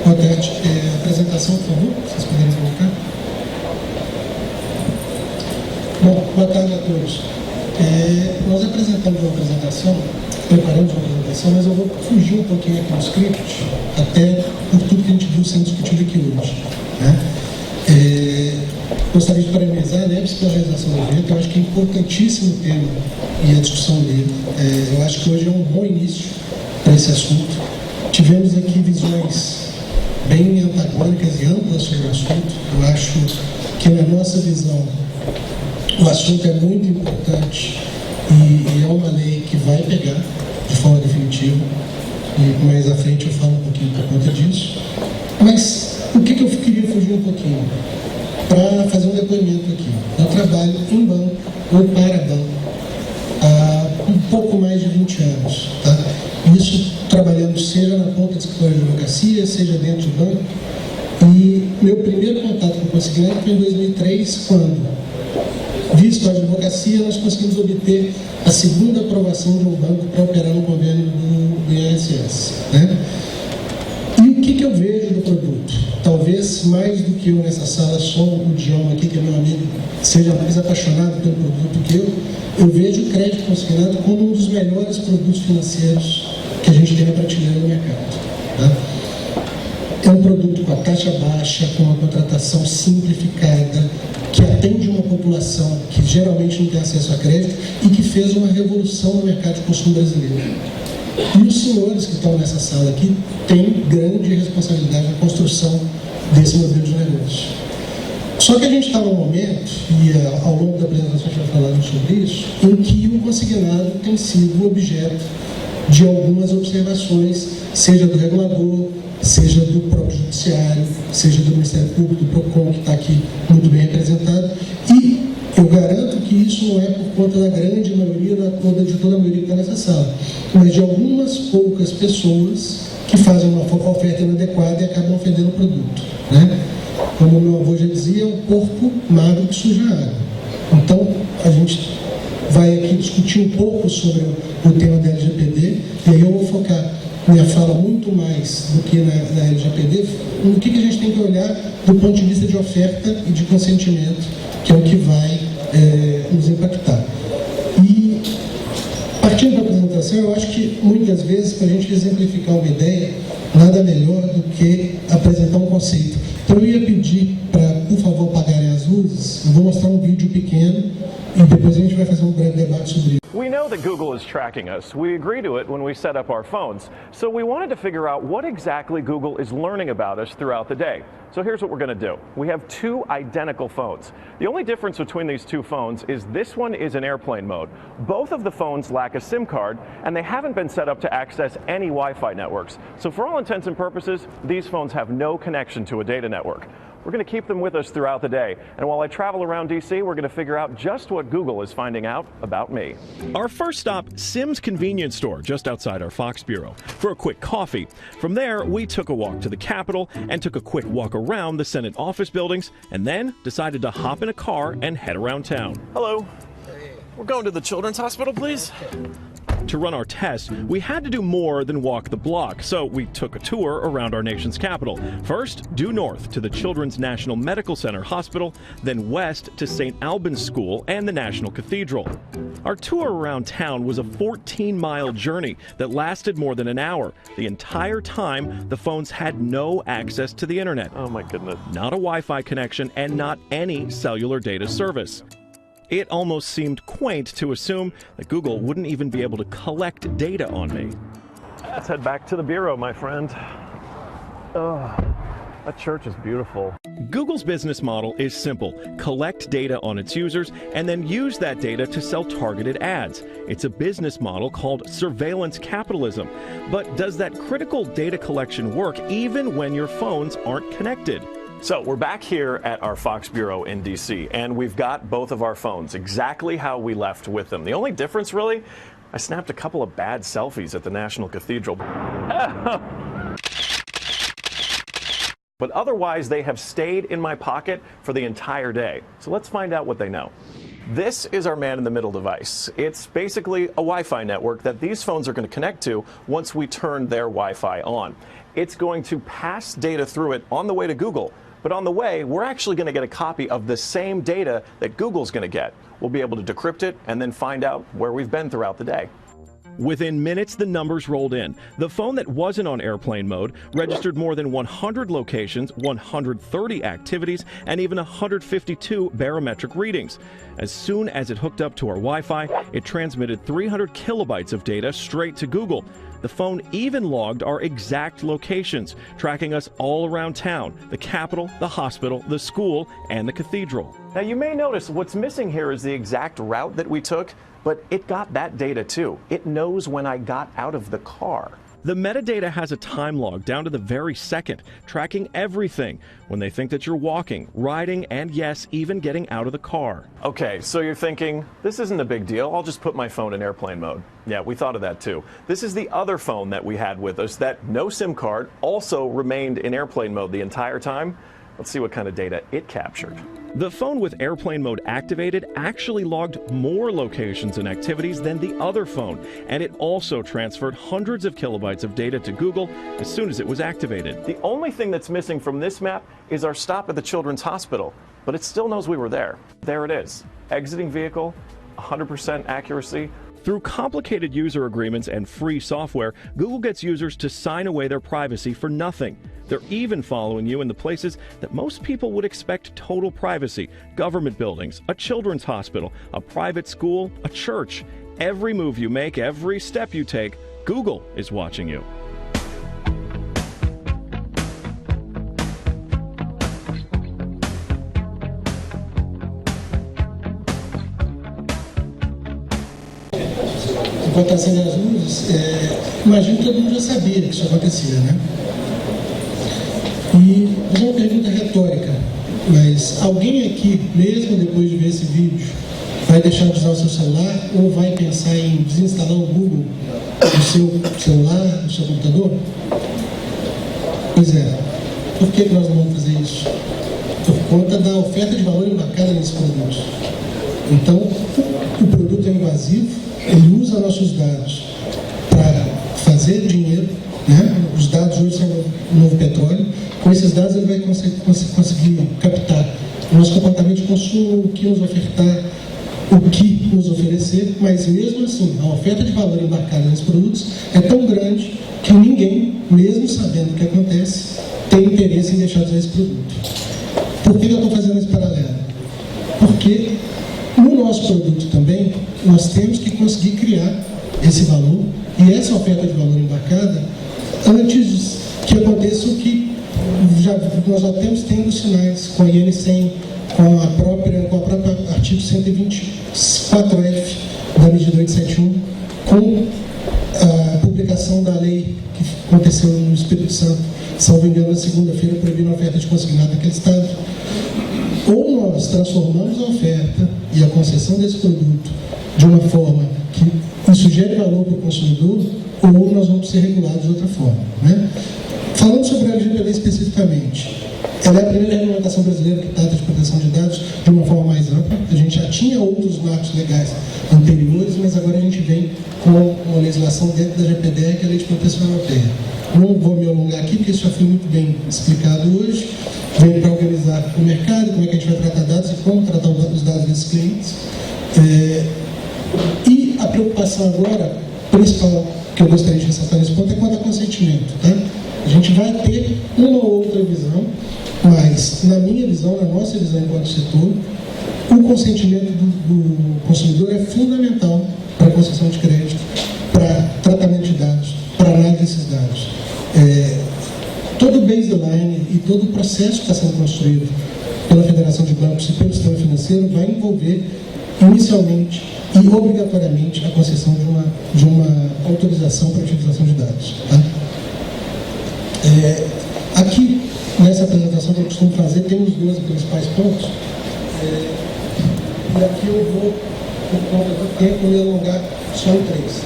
Boa tarde. Apresentação, por favor, vocês poderiam colocar. Bom, boa tarde a todos. Nós apresentamos uma apresentação, preparamos uma apresentação, mas eu vou fugir um pouquinho aqui do script, até por tudo que a gente viu sendo discutido aqui hoje. Né? Gostaria de parabenizar a NEPS pela realização do evento. Eu acho que é importantíssimo o tema e a discussão dele. Eu acho que hoje é um bom início para esse assunto. Tivemos aqui visões bem antagônicas e amplas sobre o assunto. Eu acho que, na nossa visão, o assunto é muito importante e é uma lei que vai pegar de forma definitiva. E mais à frente eu falo um pouquinho por conta disso. Mas o que eu queria fugir um pouquinho? Para fazer um depoimento aqui. Eu trabalho em banco ou para banco há um pouco mais de 20 anos. Tá? Isso trabalhando seja na ponta de escritório de advocacia, seja dentro do banco. E meu primeiro contato com o consignado foi em 2003, quando, via escritório de advocacia, nós conseguimos obter a segunda aprovação de um banco para operar no convênio do INSS. Né? E o que eu vejo do produto? Talvez mais do que eu nessa sala, só o Dion aqui, que é meu amigo, seja mais apaixonado pelo produto que eu vejo o crédito consignado como um dos melhores produtos financeiros que a gente tem na prateleira do mercado. Tá? É um produto com a taxa baixa, com uma contratação simplificada, que atende uma população que geralmente não tem acesso a crédito e que fez uma revolução no mercado de consumo brasileiro. E os senhores que estão nessa sala aqui têm grande responsabilidade na construção desse modelo de negócio. Só que a gente está num momento, e ao longo da apresentação a gente vai falar sobre isso, em que o consignado tem sido objeto de algumas observações, seja do regulador, seja do próprio judiciário, seja do Ministério Público, do PROCON, que está aqui muito bem representado, e eu garanto que isso não é por conta da grande maioria, de toda a maioria que está nessa sala, mas de algumas poucas pessoas que fazem uma oferta inadequada e acabam ofendendo o produto. Né? Como meu avô já dizia, é um porco magro que suja a água. Então, a gente vai aqui discutir um pouco sobre o tema da LGPD, e aí eu vou focar minha fala muito mais do que na LGPD, no que a gente tem que olhar do ponto de vista de oferta e de consentimento, que é o que vai nos impactar. E, partindo da apresentação, eu acho que muitas vezes, para a gente exemplificar uma ideia, nada melhor do que apresentar um conceito. Então eu ia pedir para, por favor, apagarem as luzes. Eu vou mostrar um vídeo pequeno e depois a gente vai fazer um breve debate sobre isso. We know that Google is tracking us. We agree to it when we set up our phones. So we wanted to figure out what exactly Google is learning about us throughout the day. So here's what we're going to do. We have two identical phones. The only difference between these two phones is this one is in airplane mode. Both of the phones lack a SIM card, and they haven't been set up to access any Wi-Fi networks. So for all intents and purposes, these phones have no connection to a data network. We're going to keep them with us throughout the day. And while I travel around DC, we're going to figure out just what Google is finding out about me. Our first stop, Sim's convenience store, just outside our Fox bureau, for a quick coffee. From there, we took a walk to the Capitol and took a quick walk around the Senate office buildings, and then decided to hop in a car and head around town. Hello. We're going to the Children's Hospital, please. To run our test, we had to do more than walk the block, so we took a tour around our nation's capital. First, due north to the Children's National Medical Center Hospital, then west to St. Albans School and the National Cathedral. Our tour around town was a 14-mile journey that lasted more than an hour. The entire time, the phones had no access to the internet. Oh my goodness. Not a Wi-Fi connection and not any cellular data service. It almost seemed quaint to assume that Google wouldn't even be able to collect data on me. Let's head back to the bureau, my friend. Oh, that church is beautiful. Google's business model is simple. Collect data on its users and then use that data to sell targeted ads. It's a business model called surveillance capitalism. But does that critical data collection work even when your phones aren't connected? So we're back here at our Fox Bureau in DC, and we've got both of our phones exactly how we left with them. The only difference, really, I snapped a couple of bad selfies at the National Cathedral. But otherwise, they have stayed in my pocket for the entire day. So let's find out what they know. This is our man-in-the-middle device. It's basically a Wi-Fi network that these phones are going to connect to once we turn their Wi-Fi on. It's going to pass data through it on the way to Google, but on the way, we're actually going to get a copy of the same data that Google's going to get. We'll be able to decrypt it and then find out where we've been throughout the day. Within minutes, the numbers rolled in. The phone that wasn't on airplane mode registered more than 100 locations, 130 activities, and even 152 barometric readings. As soon as it hooked up to our Wi-Fi, it transmitted 300 kilobytes of data straight to Google. The phone even logged our exact locations, tracking us all around town, the Capitol, the hospital, the school, and the cathedral. Now, you may notice what's missing here is the exact route that we took, but it got that data too. It knows when I got out of the car. The metadata has a time log down to the very second, tracking everything when they think that you're walking, riding, and yes, even getting out of the car. Okay, so you're thinking, this isn't a big deal. I'll just put my phone in airplane mode. Yeah, we thought of that too. This is the other phone that we had with us that no SIM card also remained in airplane mode the entire time. Let's see what kind of data it captured. The phone with airplane mode activated actually logged more locations and activities than the other phone, and it also transferred hundreds of kilobytes of data to Google as soon as it was activated. The only thing that's missing from this map is our stop at the Children's Hospital, but it still knows we were there. There it is. Exiting vehicle, 100% accuracy. Through complicated user agreements and free software, Google gets users to sign away their privacy for nothing. They're even following you in the places that most people would expect total privacy: government buildings, a children's hospital, a private school, a church. Every move you make, every step you take, Google is watching you. Enquanto acende as luzes, imagino que todo mundo já sabia que isso acontecia, né? E fazer uma pergunta retórica, mas alguém aqui, mesmo depois de ver esse vídeo, vai deixar de usar o seu celular ou vai pensar em desinstalar o Google do seu celular, do seu computador? Pois é. Por que nós não vamos fazer isso? Por conta da oferta de valor embarcada nesse produto. Então, o produto é invasivo, ele usa nossos dados para fazer dinheiro, né? Os dados hoje são o novo petróleo. Com esses dados ele vai conseguir captar o nosso comportamento de consumo, o que nos ofertar, o que nos oferecer, mas mesmo assim, a oferta de valor embarcada nesses produtos é tão grande que ninguém, mesmo sabendo o que acontece, tem interesse em deixar de usar esse produto. Por que eu estou fazendo esse paralelo? Porque no nosso produto também, nós temos que conseguir criar esse valor e essa oferta de valor embarcada antes que aconteça o que nós já temos tendo sinais com a IN 100, com a própria artigo 124F da medida 871, com a publicação da lei que aconteceu no Espírito Santo, salvo engano, na segunda-feira, proibindo a oferta de consignado naquele estado. Ou nós transformamos a oferta e a concessão desse produto de uma forma que isso gere valor para o consumidor, ou nós vamos ser regulados de outra forma, né? Falando sobre a LGPD especificamente, ela é a primeira regulamentação brasileira que trata de proteção de dados de uma forma mais ampla. A gente já tinha outros marcos legais anteriores, mas agora a gente vem com uma legislação dentro da LGPD, que é a Lei de Proteção Europeia. Não vou me alongar aqui, porque isso já foi muito bem explicado hoje. Vem para organizar o mercado, como é que a gente vai tratar dados e como tratar os dados desses clientes. E a preocupação agora, principal, que eu gostaria de ressaltar nesse ponto, é quanto ao consentimento, tá? A gente vai ter uma ou outra visão, mas na minha visão, na nossa visão enquanto setor, o consentimento do consumidor é fundamental para a concessão de crédito, para tratamento de dados, para análise desses dados. Todo o baseline e todo o processo que está sendo construído pela Federação de Bancos e pelo sistema financeiro vai envolver inicialmente e obrigatoriamente a concessão de uma autorização para a utilização de dados, tá? Aqui, nessa apresentação que eu costumo fazer, temos 12 principais pontos. E aqui eu vou, por conta do tempo, me alongar só em 3.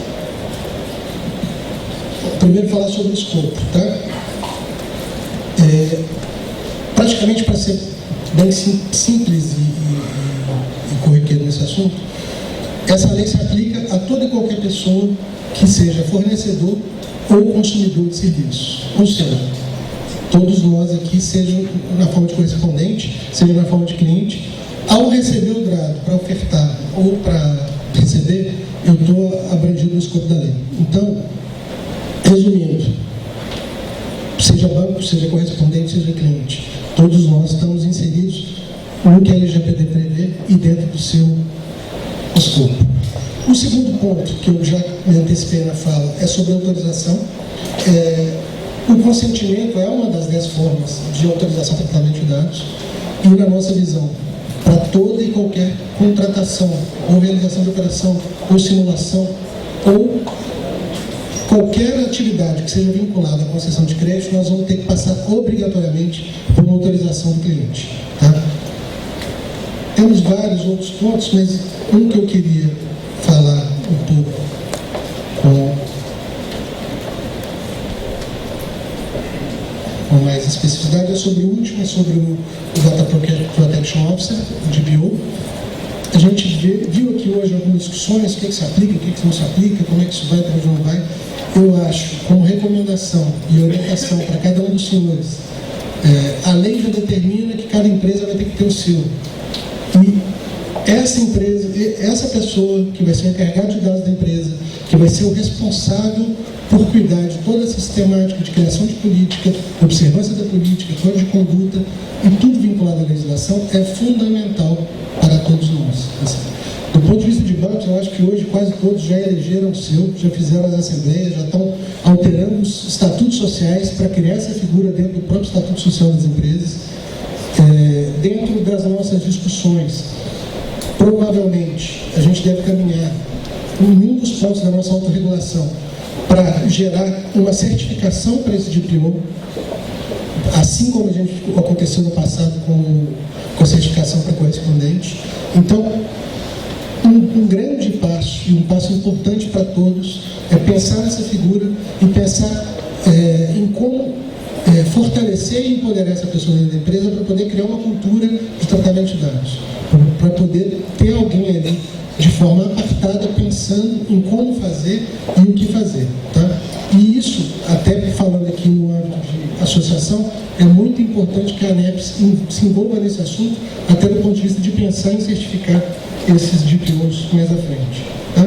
Primeiro, falar sobre o escopo, tá? Praticamente, para ser bem simples e corriqueiro nesse assunto, essa lei se aplica a toda e qualquer pessoa que seja fornecedor ou consumidor de serviços. Ou seja, todos nós aqui, seja na forma de correspondente, seja na forma de cliente, ao receber o dado para ofertar ou para receber, eu estou abrangido no escopo da lei. Então, resumindo, seja banco, seja correspondente, seja cliente, todos nós estamos inseridos no que a LGPD prevê e dentro do seu escopo. O segundo ponto, que eu já me antecipei na fala, é sobre a autorização. O consentimento é uma das 10 formas de autorização para tratamento de dados e, na nossa visão, para toda e qualquer contratação, ou realização de operação, ou simulação, ou qualquer atividade que seja vinculada à concessão de crédito, nós vamos ter que passar obrigatoriamente por uma autorização do cliente. Tá? Temos vários outros pontos, mas um que eu queria falar um pouco com mais especificidade é sobre o último, sobre o Data Protection Officer, o DPO. A gente viu aqui hoje algumas discussões, o que se aplica, o que não se aplica, como é que isso vai, para onde não vai. Eu acho, como recomendação e orientação para cada um dos senhores, a lei já determina que cada empresa vai ter que ter o seu. E essa empresa, essa pessoa que vai ser o encarregado de dados da empresa, que vai ser o responsável por cuidar de toda a sistemática de criação de política, observância da política, código de conduta e tudo vinculado à legislação, é fundamental para todos nós. Assim, do ponto de vista de bancos, eu acho que hoje quase todos já elegeram o seu, já fizeram as assembleias, já estão alterando os estatutos sociais para criar essa figura dentro do próprio estatuto social das empresas. Dentro das nossas discussões, provavelmente a gente deve caminhar em um dos pontos da nossa autorregulação para gerar uma certificação para esse DPO, assim como aconteceu no passado com a certificação para correspondente. Então, um grande passo e um passo importante para todos é pensar nessa figura e pensar em como fortalecer e empoderar essa pessoa dentro da empresa para poder criar uma cultura de tratamento de dados, para poder ter alguém ali de forma apartada, pensando em como fazer e o que fazer. Tá? E isso, até falando aqui no âmbito de associação, é muito importante que a ANEP se envolva nesse assunto, até do ponto de vista de pensar em certificar esses DPOs mais à frente. Tá?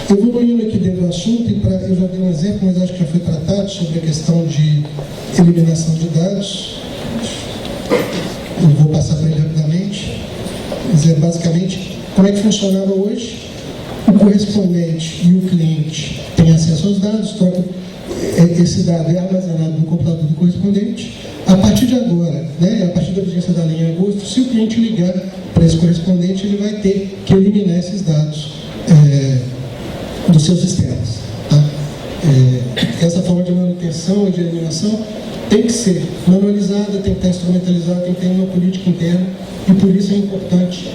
Eu vou indo aqui dentro do assunto, e eu já dei um exemplo, mas acho que já foi tratado, sobre a questão de eliminação de dados. Eu vou passar para ele rapidamente. Dizer, basicamente, como é que funcionava hoje? O correspondente e o cliente têm acesso aos dados, troca, esse dado é armazenado no computador do correspondente. A partir de agora, a partir da vigência da lei em agosto, se o cliente ligar para esse correspondente, ele vai ter que eliminar esses dados dos seus sistemas. Tá? Essa forma de manutenção e de eliminação tem que ser manualizada, tem que estar instrumentalizada, tem que ter uma política interna, e por isso é importante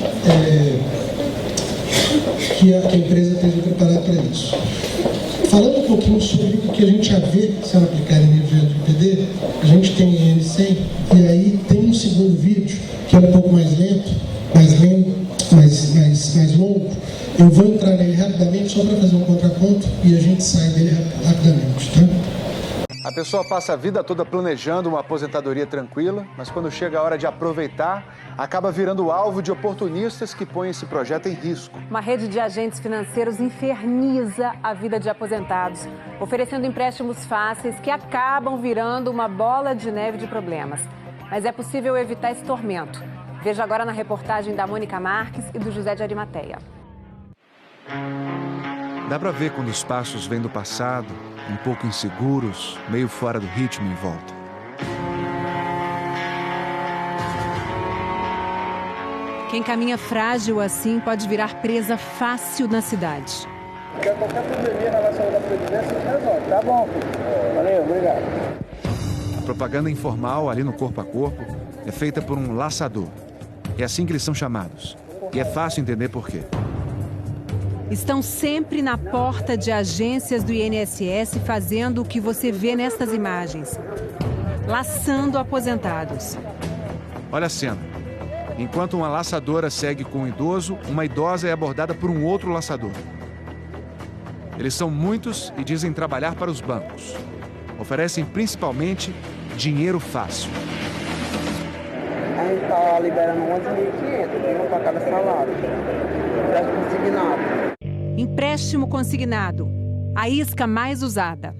que a empresa esteja preparada para isso. Falando um pouquinho sobre o que a gente já vê sendo aplicado em nível de LGPD, a gente tem N100, e aí tem um segundo vídeo, que é um pouco mais lento, mais longo. Eu vou entrar nele rapidamente só para fazer um contraponto e a gente sai dele rapidamente. Tá? A pessoa passa a vida toda planejando uma aposentadoria tranquila, mas quando chega a hora de aproveitar, acaba virando alvo de oportunistas que põem esse projeto em risco. Uma rede de agentes financeiros inferniza a vida de aposentados, oferecendo empréstimos fáceis que acabam virando uma bola de neve de problemas. Mas é possível evitar esse tormento. Veja agora na reportagem da Mônica Marques e do José de Arimateia. Dá pra ver quando os passos vêm do passado, um pouco inseguros, meio fora do ritmo em volta. Quem caminha frágil assim pode virar presa fácil na cidade. Qualquer probleminha na nossa da previdência, resolve. Tá bom. Valeu, obrigado. A propaganda informal ali no corpo a corpo é feita por um laçador. É assim que eles são chamados. E é fácil entender por quê. Estão sempre na porta de agências do INSS fazendo o que você vê nestas imagens. Laçando aposentados. Olha a cena. Enquanto uma laçadora segue com um idoso, uma idosa é abordada por um outro laçador. Eles são muitos e dizem trabalhar para os bancos. Oferecem principalmente dinheiro fácil. A gente está liberando 11.500 para cada salário. Empréstimo consignado. Empréstimo consignado, a isca mais usada.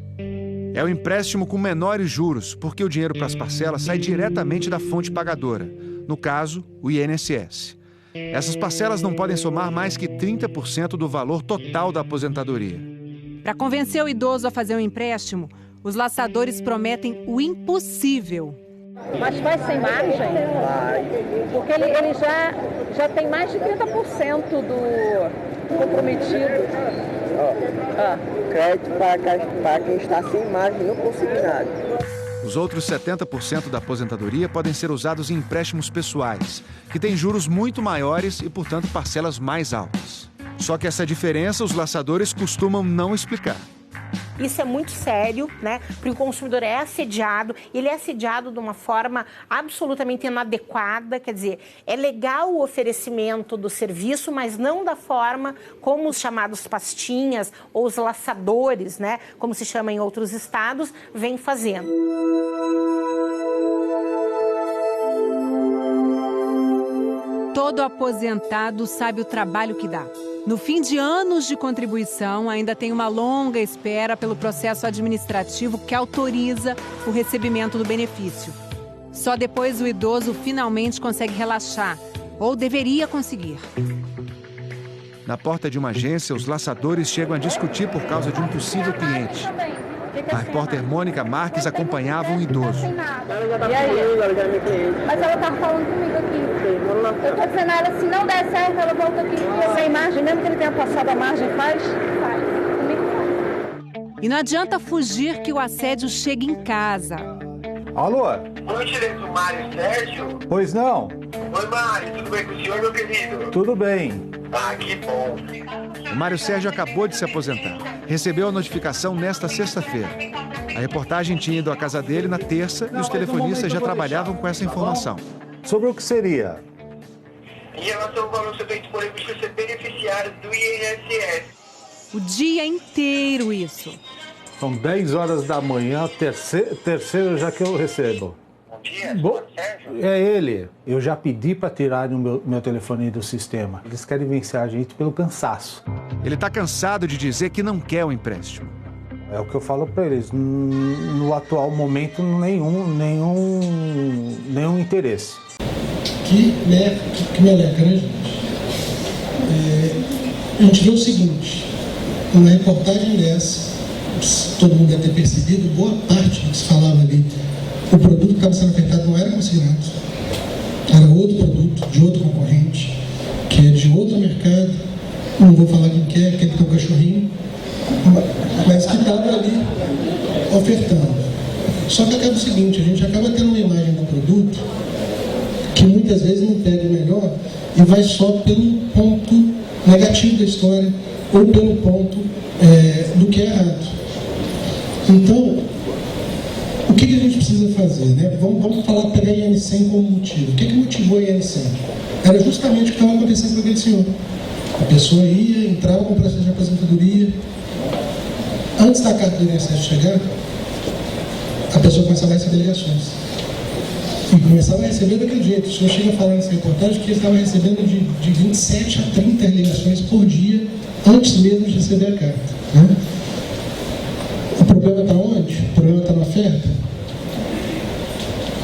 É o empréstimo com menores juros, porque o dinheiro para as parcelas sai diretamente da fonte pagadora, no caso, o INSS. Essas parcelas não podem somar mais que 30% do valor total da aposentadoria. Para convencer o idoso a fazer um empréstimo, os laçadores prometem o impossível. Mas vai sem margem? Vai. Porque ele já tem mais de 30% do comprometido. Crédito para quem está sem margem no consignado. Os outros 70% da aposentadoria podem ser usados em empréstimos pessoais, que têm juros muito maiores e, portanto, parcelas mais altas. Só que essa diferença os laçadores costumam não explicar. Isso é muito sério, né? Porque o consumidor é assediado, ele é assediado de uma forma absolutamente inadequada, quer dizer, é legal o oferecimento do serviço, mas não da forma como os chamados pastinhas ou os laçadores, né? Como se chama em outros estados, vem fazendo. Todo aposentado sabe o trabalho que dá. No fim de anos de contribuição, ainda tem uma longa espera pelo processo administrativo que autoriza o recebimento do benefício. Só depois o idoso finalmente consegue relaxar, ou deveria conseguir. Na porta de uma agência, os laçadores chegam a discutir por causa de um possível cliente. A repórter Mônica Marques acompanhava um idoso. E aí? Mas ela estava falando comigo aqui. Eu estou dizendo a ela, se não der certo, ela volta aqui. Sem margem, mesmo que ele tenha passado a margem, faz? Faz. Comigo faz. E não adianta fugir que o assédio chega em casa. Alô? Oi, direito, Mário Sérgio? Pois não? Oi, Mário, tudo bem com o senhor, meu querido? Tudo bem. Ah, que bom. O Mário Sérgio acabou de se aposentar. Recebeu a notificação nesta sexta-feira. A reportagem tinha ido à casa dele na terça e os telefonistas já trabalhavam com essa informação. Sobre o que seria? Em relação ao valor que feito por ele, você ser beneficiário do INSS. O dia inteiro isso. São 10 horas da manhã, terceiro já que eu recebo. Bom dia, Sérgio? É ele. Eu já pedi para tirar o meu telefone do sistema. Eles querem vencer a gente pelo cansaço. Ele está cansado de dizer que não quer o empréstimo. É o que eu falo para eles. No atual momento, nenhum interesse. Que me alegra, né, gente? A gente vê o seguinte, uma reportagem dessa, todo mundo deve ter percebido, boa parte do que se falava ali, o produto que estava sendo ofertado não era consignado, era outro produto, de outro concorrente, que é de outro mercado, não vou falar quem que é, aquele que tem um cachorrinho, mas que estava ali ofertando. Só que acaba o seguinte, a gente acaba tendo uma imagem do produto que muitas vezes não pega o melhor e vai só pelo ponto negativo da história ou pelo ponto do que é errado. Então, o que a gente precisa fazer? Né? Vamos pegar a IN100 como motivo. O que motivou a IN100? Era justamente o que estava acontecendo com aquele senhor. A pessoa ia, entrava com o processo de aposentadoria. Antes da carta do INSS chegar, a pessoa começava a receber ligações. E começava a receber daquele jeito. O senhor chega a falar nessa reportagem que ele estava recebendo de 27 a 30 ligações por dia antes mesmo de receber a carta. Né? O problema está onde? O problema está na oferta?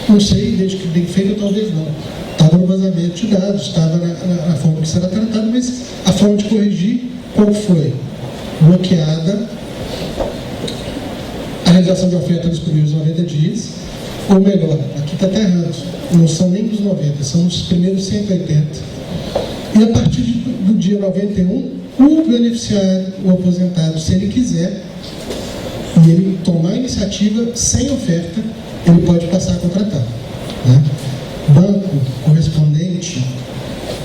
Não sei, desde que bem feito talvez não. Estava no vazamento de dados, estava na forma que será tratado, mas a forma de corrigir, qual foi? Bloqueada a realização de oferta nos primeiros 90 dias, ou melhor, aqui está até errado, não são nem dos 90, são os primeiros 180. E a partir do dia 91, o beneficiário, o aposentado, se ele quiser, e ele tomar a iniciativa sem oferta, ele pode passar a contratar. Né? Banco, correspondente,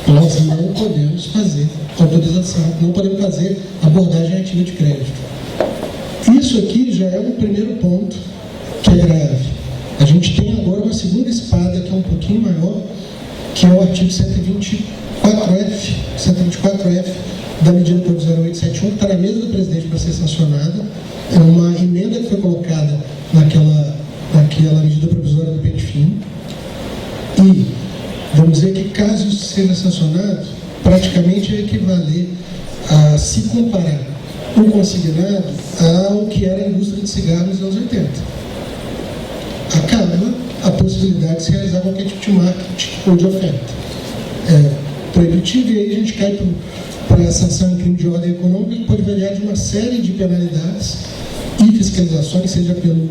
nós não podemos fazer autorização, não podemos fazer abordagem ativa de crédito. Isso aqui já é um primeiro ponto que é grave. A gente tem agora uma segunda espada que é um pouquinho maior, que é o artigo 124F da medida provisória 871, que está na mesa do presidente para ser sancionada. É uma emenda que foi colocada naquela medida provisória do pente fino. E vamos dizer que, caso isso seja sancionado, praticamente é equivaler a se comparar o consignado ao que era a indústria de cigarros nos anos 80. Acaba a possibilidade de se realizar qualquer tipo de marketing ou de oferta proibitivo, e aí a gente cai para a sanção em crime de ordem econômica, que pode variar de uma série de penalidades e fiscalizações, seja pelo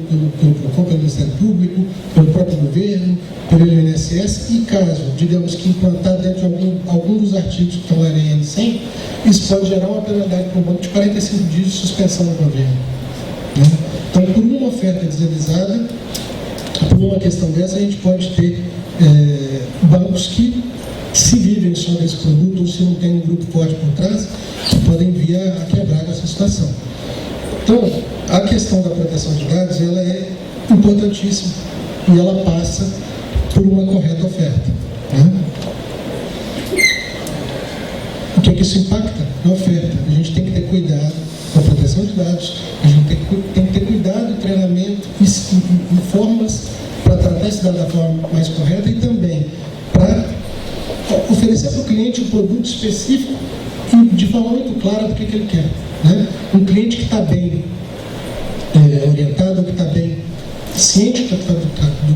Ministério Público, pelo próprio governo, pelo INSS, e caso, digamos que implantado dentro de algum dos artigos que estão lá na IN100, isso pode gerar uma penalidade para o banco de 45 dias de suspensão do governo. Né? Então, por uma oferta desavisada, por uma questão dessa, a gente pode ter bancos que, se vivem só desse produto ou se não tem um grupo forte por trás, podem vir a quebrar essa situação. Então, a questão da proteção de dados, ela é importantíssima e ela passa por uma correta oferta. Né? O que é que isso impacta? Na oferta. A gente tem que ter cuidado com a proteção de dados, a gente tem que ter cuidado, treinamento e formas para tratar esse dado da forma mais correta e também para oferecer para o cliente um produto específico e de forma muito clara do que ele quer. Né? Um cliente que está bem orientado, que está bem ciente do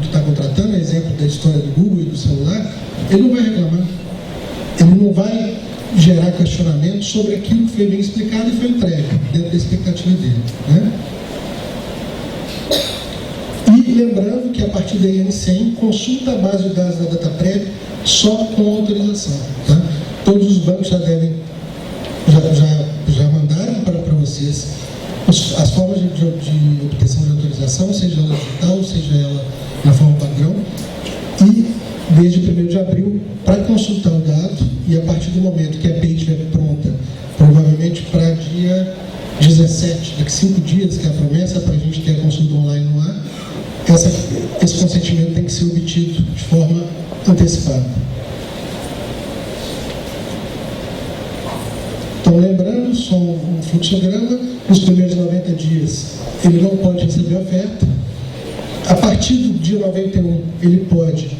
que está contratando, exemplo da história do Google e do celular, ele não vai reclamar. Ele não vai gerar questionamento sobre aquilo que foi bem explicado e foi entregue dentro da expectativa dele. Né? E lembrando que a partir da IN100 consulta a base de dados da DataPrev só com autorização. Tá? Todos os bancos já mandaram para vocês as formas de obtenção de autorização, seja ela digital, seja ela na forma padrão, e desde 1º de abril, para consultar o dado, e a partir do momento que a API estiver pronta, provavelmente para dia 17, daqui 5 dias, que é a promessa para a gente ter a consulta online no ar, esse consentimento tem que ser obtido de forma antecipada. Então, lembrando, só um fluxograma, nos primeiros 90 dias ele não pode receber oferta. A partir do dia 91, ele pode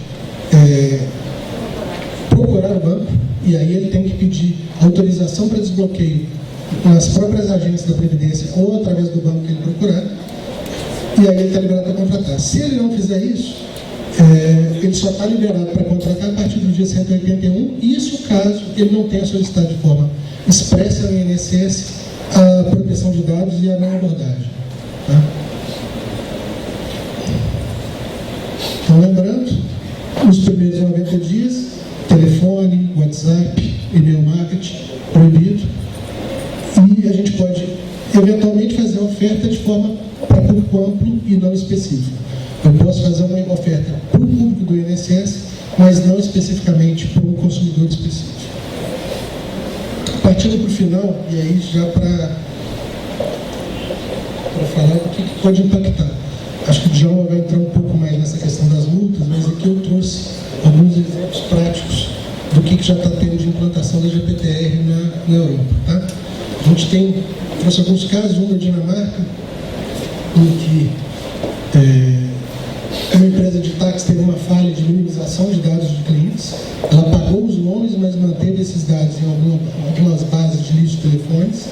procurar o banco, e aí ele tem que pedir autorização para desbloqueio nas próprias agências da Previdência ou através do banco que ele procurar, e aí ele está liberado para contratar. Se ele não fizer isso, ele só está liberado para contratar a partir do dia 181, isso caso ele não tenha solicitado de forma expressa no INSS a proteção de dados e a não abordagem. Tá? Então, lembrando, nos primeiros 90 dias, telefone, WhatsApp, e-mail marketing, proibido, e a gente pode eventualmente fazer a oferta de forma para público amplo e não específico. Eu posso fazer uma oferta para o público do INSS, mas não especificamente para um consumidor específico. Partindo para o final, e aí já para falar o que pode impactar. Acho que o Djalma vai entrar um pouco mais nessa questão das multas, mas aqui eu trouxe alguns exemplos práticos do que já está tendo de implantação da GPTR na Europa. Tá? A gente trouxe alguns casos, um da Dinamarca, em que uma empresa de táxi teve uma falha de minimização de dados de clientes. Ela pagou os nomes, mas manteve esses dados em algumas bases de lista de telefones.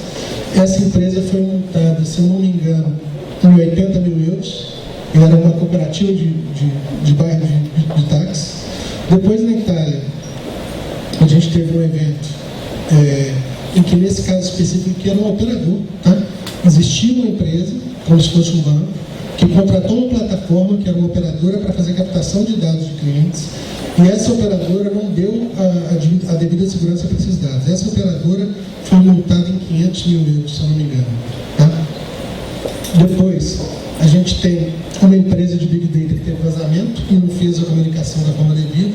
Essa empresa foi multada, se eu não me engano, em 80 mil euros. Era uma cooperativa de bairro de táxi. Depois, na Itália, a gente teve um evento em que, nesse caso específico, que era um operador. Tá? Existia uma empresa, como se fosse um banco, que contratou uma plataforma, que era uma operadora, para fazer captação de dados de clientes, e essa operadora não deu a devida segurança para esses dados. Essa operadora foi multada em 500 mil euros, se eu não me engano. Tá? Depois, a gente tem uma empresa de Big Data que teve vazamento e não fez a comunicação da forma devida.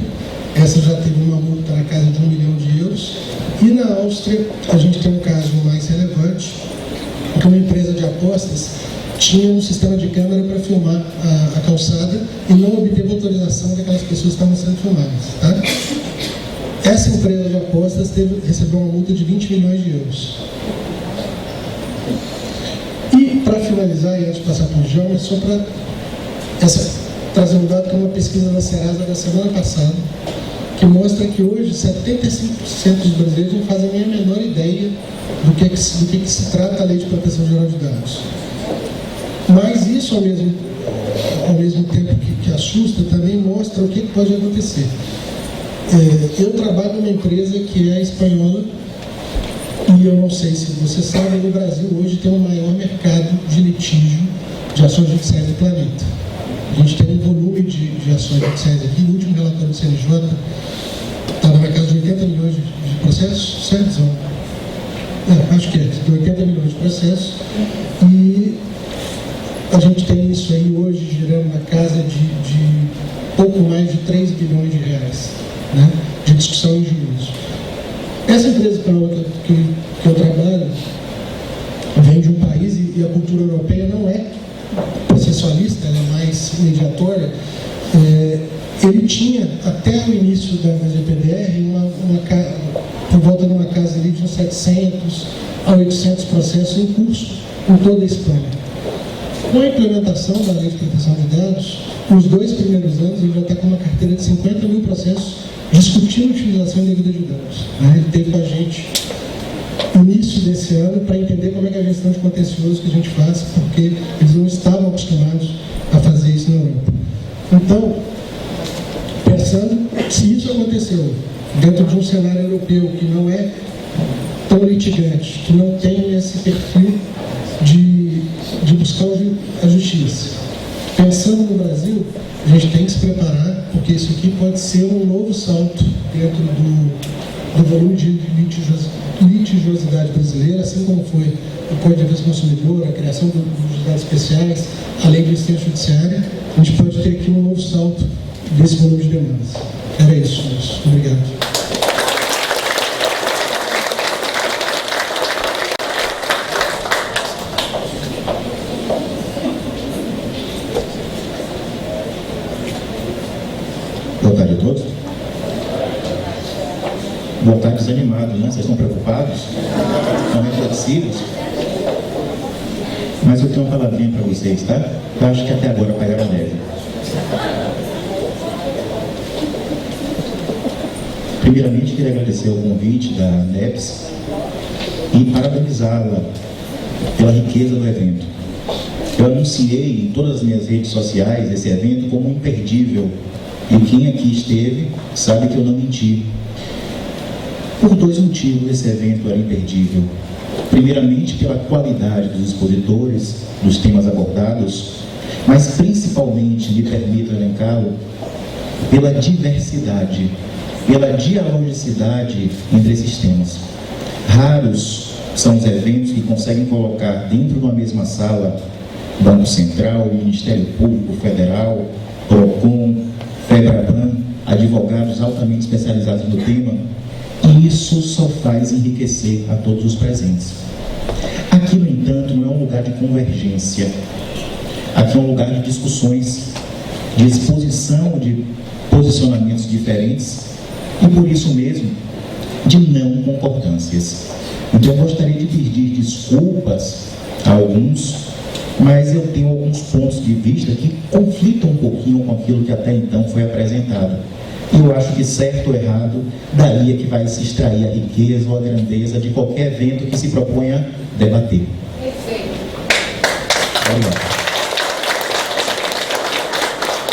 Essa já teve uma multa na casa de 1 milhão de euros. E na Áustria, a gente tem um caso mais relevante, que uma empresa de apostas tinha um sistema de câmera para filmar a calçada e não obteve autorização daquelas pessoas que estavam sendo filmadas. Tá? Essa empresa de apostas recebeu uma multa de 20 milhões de euros. E, para finalizar, e antes de passar para o João, é só para trazer um dado que é uma pesquisa da Serasa da semana passada, que mostra que hoje 75% dos brasileiros não fazem nem a menor ideia do que se trata a Lei de Proteção Geral de Dados. Mas isso, ao mesmo tempo que assusta, também mostra o que pode acontecer. Eu trabalho numa empresa que é espanhola e eu não sei se você sabe, no Brasil hoje tem o maior mercado de litígio de ações judiciais do planeta. A gente tem um volume de ações judiciais aqui. O último relatório do CNJ estava na casa de 80 milhões de processos, certo? Acho que de 80 milhões de processos. E a gente tem isso aí hoje girando na casa de pouco mais de 3 bilhões de reais, né, de discussão em juízo. Essa empresa espanhola que eu trabalho vem de um país e a cultura europeia não é processualista, ela é mais mediatória. Ele tinha, até o início da GPDR, por volta de uma casa ali de uns 700 a 800 processos em curso em toda a Espanha. Com a implementação da Lei de Proteção de Dados, nos 2 primeiros anos, ele já está com uma carteira de 50 mil processos discutindo a utilização indevida de dados. Ele teve com a gente no início desse ano para entender como é que é a gestão de contencioso que a gente faz, porque eles não estavam acostumados a fazer isso na Europa. Então, pensando, se isso aconteceu dentro de um cenário europeu que não é tão litigante, que não tem esse perfil de buscar a justiça, pensando no Brasil, a gente tem que se preparar, porque isso aqui pode ser um novo salto dentro do volume de litigiosidade brasileira, assim como foi o Código de Defesa do Consumidor, a criação dos dados especiais, a lei de assistência judiciária. A gente pode ter aqui um novo salto desse volume de demandas. Era isso, Lúcio. Obrigado. Boa tarde a todos. Boa tarde, desanimados, né? Vocês estão preocupados? Estão reflexivos? Mas eu tenho uma palavrinha para vocês, tá? Eu acho que até agora pagaram a neve. Primeiramente, queria agradecer o convite da NEPS e parabenizá-la pela riqueza do evento. Eu anunciei em todas as minhas redes sociais esse evento como imperdível. E quem aqui esteve sabe que eu não menti. Por 2 motivos esse evento era imperdível. Primeiramente pela qualidade dos expositores, dos temas abordados, mas principalmente, me permito elencá-lo, pela diversidade, pela dialogicidade entre esses temas. Raros são os eventos que conseguem colocar dentro de uma mesma sala Banco Central, Ministério Público Federal, PROCON, FEBRABAN, advogados altamente especializados no tema, e isso só faz enriquecer a todos os presentes. Aqui, no entanto, não é um lugar de convergência. Aqui é um lugar de discussões, de exposição de posicionamentos diferentes e, por isso mesmo, de não concordâncias. Então, eu gostaria de pedir desculpas a alguns, mas eu tenho alguns pontos de vista que conflitam um pouquinho com aquilo que até então foi apresentado. Eu acho que, certo ou errado, dali é que vai se extrair a riqueza ou a grandeza de qualquer evento que se proponha debater. Obrigado.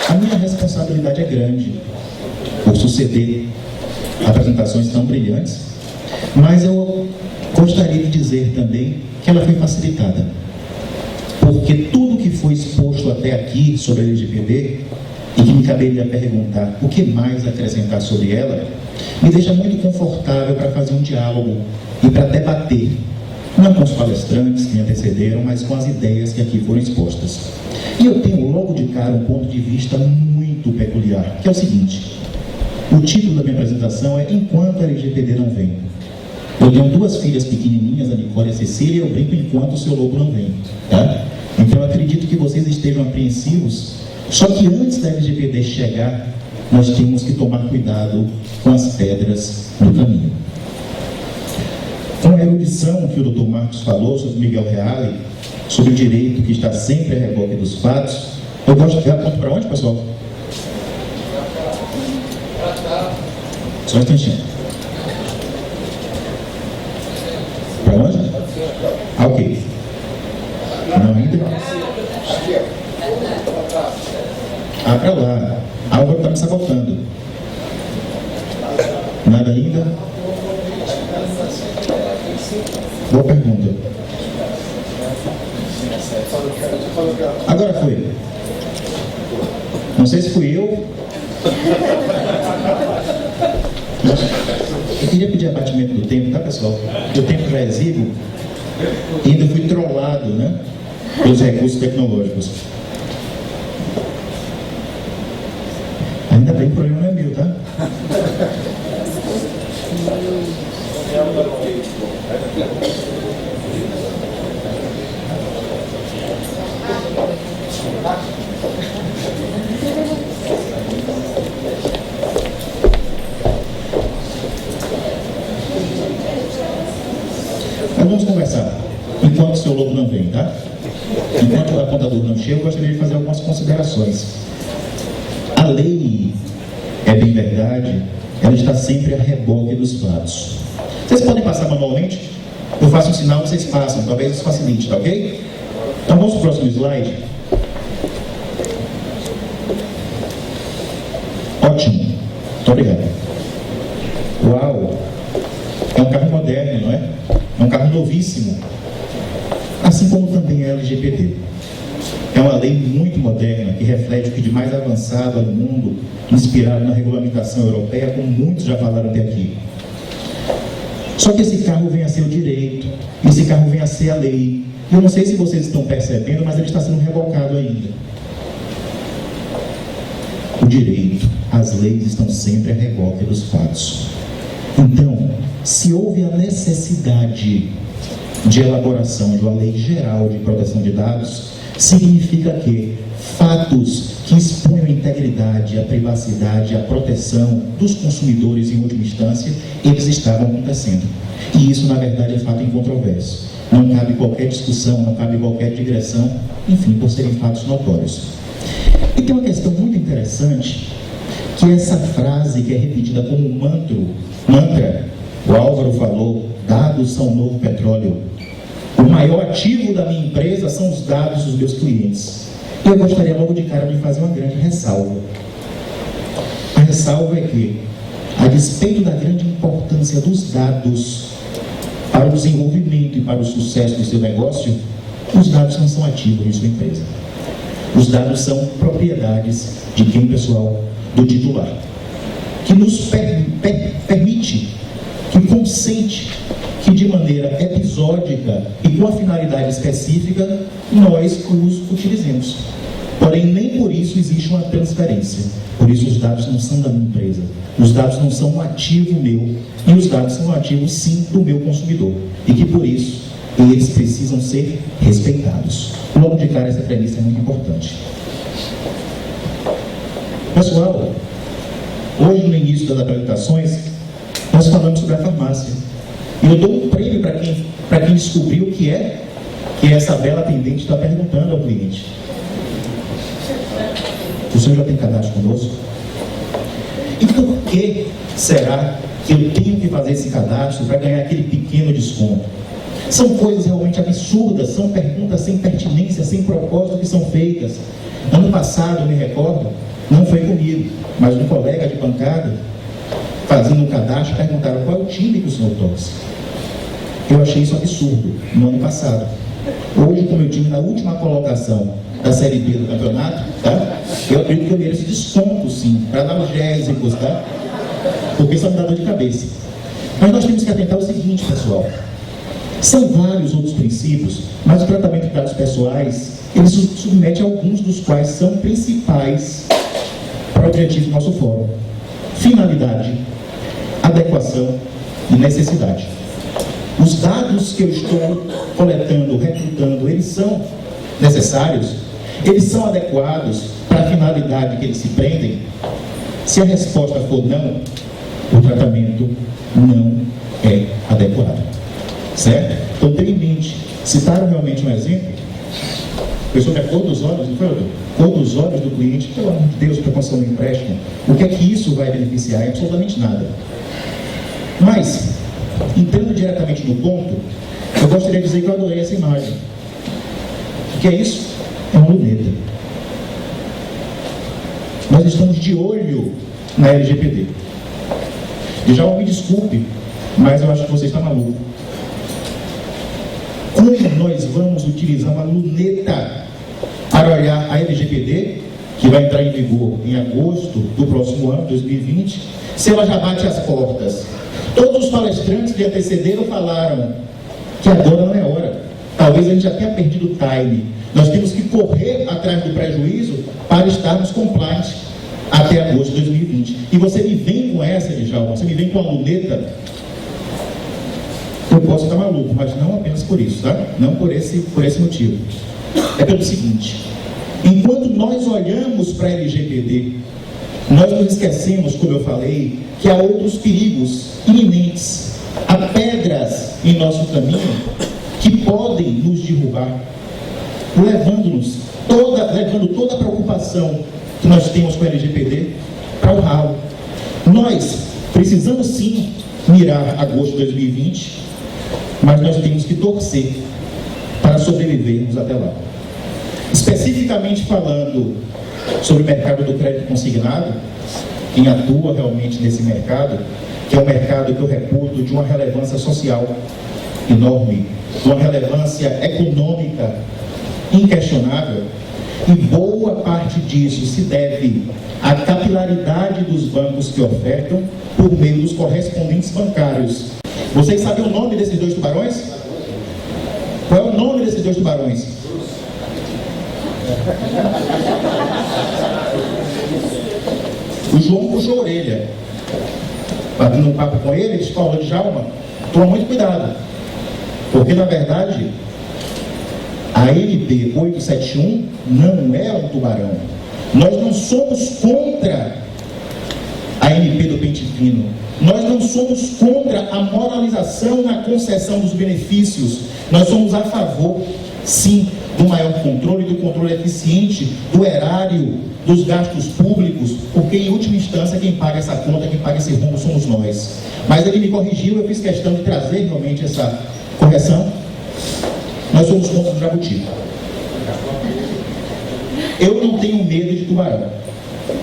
A minha responsabilidade é grande por suceder apresentações tão brilhantes, mas eu gostaria de dizer também que ela foi facilitada. Porque tudo que foi exposto até aqui sobre a LGPD, e que me caberia perguntar o que mais acrescentar sobre ela, me deixa muito confortável para fazer um diálogo e para debater, não com os palestrantes que me antecederam, mas com as ideias que aqui foram expostas. E eu tenho logo de cara um ponto de vista muito peculiar, que é o seguinte: o título da minha apresentação é Enquanto a LGPD não vem. Eu tenho 2 filhas pequenininhas, a Nicole e a Cecília, e eu brinco enquanto o seu lobo não vem, tá? Então eu acredito que vocês estejam apreensivos. Só que antes da LGPD chegar, nós temos que tomar cuidado com as pedras no caminho. Com a erudição que o Dr. Marcos falou sobre Miguel Reale, sobre o direito que está sempre a reboque dos fatos, eu gosto de apontar para onde, pessoal? Só um instantinho. Para onde? Ah, ok. Não ainda? Ah, para lá. A Álvaro está me sabotando. Nada ainda? Boa pergunta. Agora foi. Não sei se fui eu. Eu queria pedir abatimento do tempo, tá, pessoal? Porque o tempo já é exíguo. E ainda fui trollado, né? Pelos recursos tecnológicos. Ainda bem que o problema não é meu, tá? Nós vamos conversar enquanto o seu lobo não vem, tá? Enquanto o apontador não chega, eu gostaria de fazer algumas considerações. A lei, é bem verdade, ela está sempre a reboque dos fatos. Vocês podem passar manualmente? Eu faço um sinal, vocês passam, talvez isso facilite, tá ok? Então vamos para o próximo slide. Ótimo, muito obrigado. Uau, é um carro moderno, não é? É um carro novíssimo, assim como também é LGBT. É uma lei muito moderna que reflete o que de mais avançado no mundo, inspirado na regulamentação europeia, como muitos já falaram até aqui. Só que esse carro vem a ser o direito, esse carro vem a ser a lei. Eu não sei se vocês estão percebendo, mas ele está sendo revocado ainda. O direito, as leis estão sempre a reboque dos fatos. Então, se houve a necessidade de elaboração de uma lei geral de proteção de dados, significa que fatos que expunham a integridade, a privacidade, a proteção dos consumidores em última instância, eles estavam acontecendo. E isso, na verdade, é fato incontroverso. Não cabe qualquer discussão, não cabe qualquer digressão, enfim, por serem fatos notórios. E tem uma questão muito interessante, que essa frase que é repetida como mantra, o Álvaro falou, dados são o novo petróleo. O maior ativo da minha empresa são os dados dos meus clientes. E eu gostaria logo de cara de fazer uma grande ressalva. A ressalva é que, a despeito da grande importância dos dados para o desenvolvimento e para o sucesso do seu negócio, os dados não são ativos em sua empresa. Os dados são propriedades de quem, pessoal? Do titular. Que nos permite, que consente que de maneira episódica e com a finalidade específica, nós os utilizemos. Porém, nem por isso existe uma transferência. Por isso, os dados não são da minha empresa. Os dados não são um ativo meu. E os dados são um ativo, sim, do meu consumidor. E que, por isso, eles precisam ser respeitados. Logo de cara, essa premissa é muito importante. Pessoal, hoje, no início das apresentações, nós falamos sobre a farmácia. E eu dou um prêmio para quem descobriu o que é que essa bela atendente está perguntando ao cliente. O senhor já tem cadastro conosco? E por que será que eu tenho que fazer esse cadastro para ganhar aquele pequeno desconto? São coisas realmente absurdas, são perguntas sem pertinência, sem propósito que são feitas. Ano passado, eu me recordo, não foi comigo, mas um colega de bancada, fazendo um cadastro, perguntaram qual é o time que o senhor torce. Eu achei isso absurdo, no ano passado. Hoje, com o meu time na última colocação da Série B do campeonato, tá? Eu acredito que eu mereço desconto, sim, para analgésicos, tá? Porque isso me dá dor de cabeça. Mas nós temos que atentar ao seguinte, pessoal. São vários outros princípios, mas o tratamento de dados pessoais, ele se submete a alguns dos quais são principais para o objetivo do nosso fórum. Finalidade, adequação e necessidade. Os dados que eu estou coletando, recrutando, eles são necessários? Eles são adequados para a finalidade que eles se prendem? Se a resposta for não, o tratamento não é adequado. Certo? Então, tenha em mente, citaram realmente um exemplo, a pessoa que é cor dos olhos, não foi? Cor dos olhos do cliente, pelo amor de Deus, para conceder um empréstimo. O que é que isso vai beneficiar? É absolutamente nada. Mas, entrando diretamente no ponto, eu gostaria de dizer que eu adorei essa imagem. O que é isso? É uma luneta. Nós estamos de olho na LGPD. Já me desculpe, mas eu acho que você está maluco. Como nós vamos utilizar uma luneta para olhar a LGPD, que vai entrar em vigor em agosto do próximo ano, 2020, se ela já bate as portas? Todos os palestrantes que antecederam falaram que agora não é hora. Talvez a gente já tenha perdido o time. Nós temos que correr atrás do prejuízo para estarmos compliant até agosto de 2020. E você me vem com essa, Djalma, você me vem com a luneta. Eu posso estar maluco, mas não apenas por isso, tá? Não por esse motivo. É pelo seguinte: enquanto nós olhamos para a LGPD, nós nos esquecemos, como eu falei, que há outros perigos iminentes, há pedras em nosso caminho que podem nos derrubar, levando toda a preocupação que nós temos com a LGPD para o ralo. Nós precisamos sim mirar agosto de 2020, mas nós temos que torcer para sobrevivermos até lá. Especificamente falando sobre o mercado do crédito consignado, quem atua realmente nesse mercado, que é um mercado que eu reputo de uma relevância social enorme, de uma relevância econômica inquestionável, e boa parte disso se deve à capilaridade dos bancos que ofertam por meio dos correspondentes bancários. Vocês sabem o nome desses dois tubarões? Qual é o nome desses dois tubarões? O João puxou a orelha. Batendo um papo com ele, ele disse: Paulo, Djalma, toma muito cuidado, porque na verdade a NP 871 não é um tubarão. Nós não somos contra a NP do pente fino. Nós não somos contra a moralização na concessão dos benefícios. Nós somos a favor, sim, do maior controle, do controle eficiente do erário, dos gastos públicos, porque em última instância quem paga essa conta, quem paga esse rumo somos nós. Mas ele me corrigiu, eu fiz questão de trazer realmente essa correção. Nós somos contra o jabuti. Eu não tenho medo de tubarão,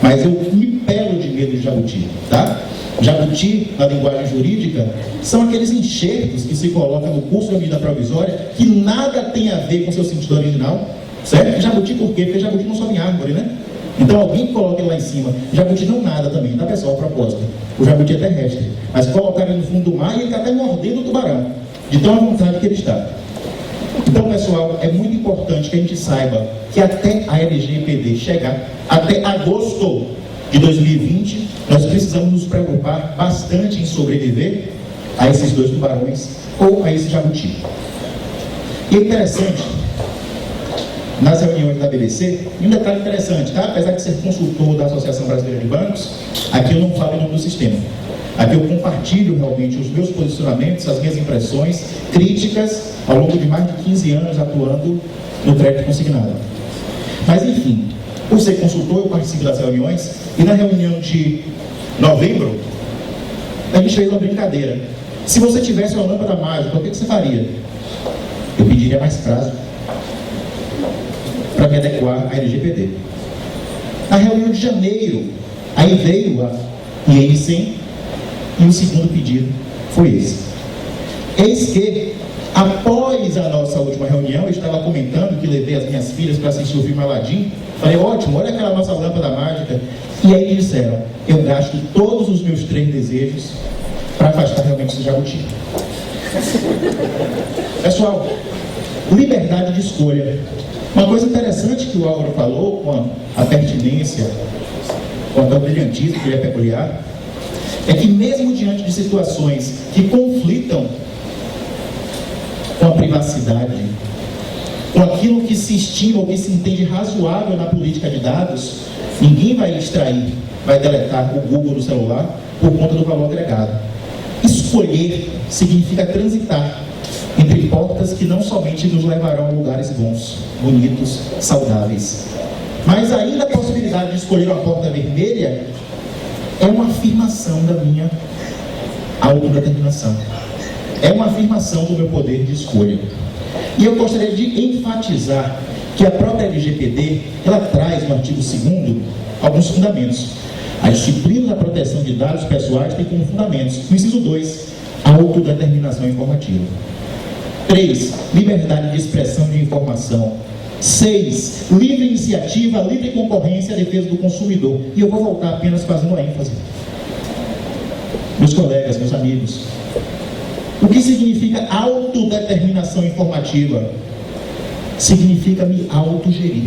mas eu me pelo de medo de jabuti, tá? Jabuti, na linguagem jurídica, são aqueles enxertos que se colocam no curso da medida provisória que nada tem a ver com seu sentido original, certo? Jabuti por quê? Porque jabuti não sobe em árvore, né? Então alguém coloca ele lá em cima. Jabuti não nada também, tá, pessoal? A propósito. O jabuti é terrestre, mas colocar ele no fundo do mar e ele está até mordendo o tubarão, de tão à vontade que ele está. Então, pessoal, é muito importante que a gente saiba que até a LGPD chegar, até agosto de 2020, nós precisamos nos preocupar bastante em sobreviver a esses dois tubarões ou a esse jabuti. E é interessante, nas reuniões da BBC, um detalhe interessante, tá? Apesar de ser consultor da Associação Brasileira de Bancos, aqui eu não falo em nome do sistema. Aqui eu compartilho realmente os meus posicionamentos, as minhas impressões, críticas, ao longo de mais de 15 anos atuando no crédito consignado. Mas, enfim, por ser consultor, eu participo das reuniões, e na reunião de novembro, a gente fez uma brincadeira. Se você tivesse uma lâmpada mágica, o que você faria? Eu pediria mais prazo para me adequar à LGPD. Na reunião de janeiro, aí veio a IN100, e o segundo pedido foi esse. Eis que, após a nossa última reunião, eu estava comentando que levei as minhas filhas para assistir o filme Aladdin. Falei: ótimo, olha aquela nossa lâmpada mágica. E aí eles disseram: eu gasto todos os meus 3 desejos para afastar realmente esse jabuti. Pessoal, liberdade de escolha. Uma coisa interessante que o Álvaro falou, com a pertinência, com o brilhantismo que ele é peculiar, é que mesmo diante de situações que conflitam com a privacidade, com aquilo que se estima ou que se entende razoável na política de dados, Ninguém vai extrair, vai deletar o Google do celular por conta do valor agregado. Escolher significa transitar entre portas que não somente nos levarão a lugares bons, bonitos, saudáveis, mas ainda a possibilidade de escolher uma porta vermelha é uma afirmação da minha autodeterminação. É uma afirmação do meu poder de escolha. E eu gostaria de enfatizar que a própria LGPD, ela traz no artigo 2º alguns fundamentos. A disciplina da proteção de dados pessoais tem como fundamentos, no inciso 2, autodeterminação informativa. 3, liberdade de expressão de informação. 6, livre iniciativa, livre concorrência, defesa do consumidor. E eu vou voltar apenas fazendo a ênfase. Meus colegas, meus amigos, o que significa autodeterminação informativa? Significa me autogerir.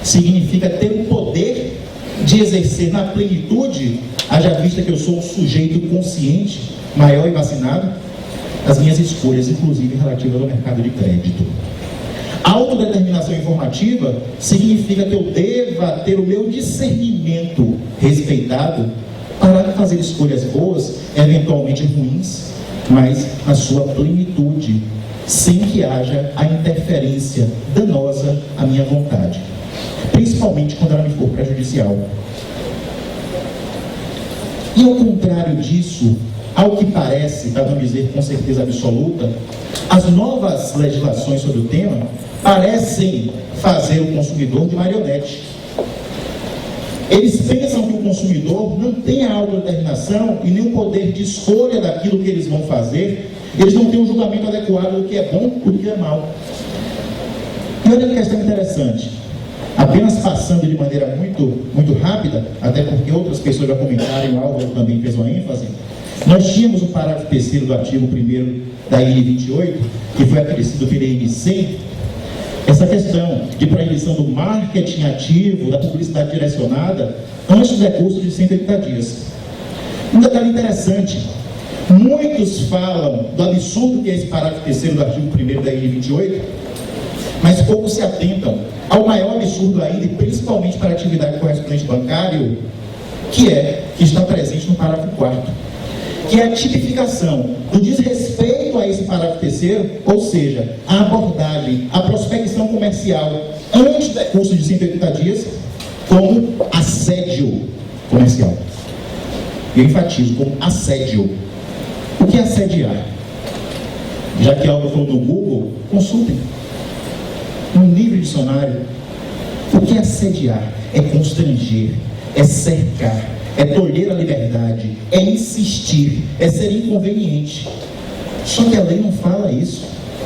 Significa ter o poder de exercer na plenitude, haja vista que eu sou um sujeito consciente, maior e vacinado, as minhas escolhas, inclusive relativas ao mercado de crédito. Autodeterminação informativa significa que eu deva ter o meu discernimento respeitado para fazer escolhas boas, eventualmente ruins, mas na sua plenitude, sem que haja a interferência danosa à minha vontade, principalmente quando ela me for prejudicial. E ao contrário disso, ao que parece, para não dizer com certeza absoluta, as novas legislações sobre o tema parecem fazer o consumidor de marionete. Eles pensam que o consumidor não tem a autodeterminação e nem o poder de escolha daquilo que eles vão fazer. Eles não têm um julgamento adequado do que é bom e do que é mal. E olha que questão interessante. Apenas passando de maneira muito rápida, até porque outras pessoas já comentaram, o Álvaro também fez uma ênfase, nós tínhamos o parágrafo 3º do artigo 1º da IN 28, que foi acrescido pela IN 100, essa questão de proibição do marketing ativo, da publicidade direcionada, antes do decurso de 180 dias. Um detalhe interessante, muitos falam do absurdo que é esse parágrafo 3º do artigo 1º da IN 28, mas poucos se atentam ao maior absurdo ainda, e principalmente para a atividade correspondente bancário, que está presente no parágrafo 4º, que é a tipificação do desrespeito a esse parágrafo 3º, ou seja, a abordagem, a prospecção comercial antes do decurso de 180 dias, como assédio comercial. Eu enfatizo, como assédio. O que é assediar? Já que algo falou no Google, consultem. Um livre dicionário. O que é assediar? É constranger, é cercar, é tolher a liberdade, é insistir, é ser inconveniente. Só que a lei não fala isso.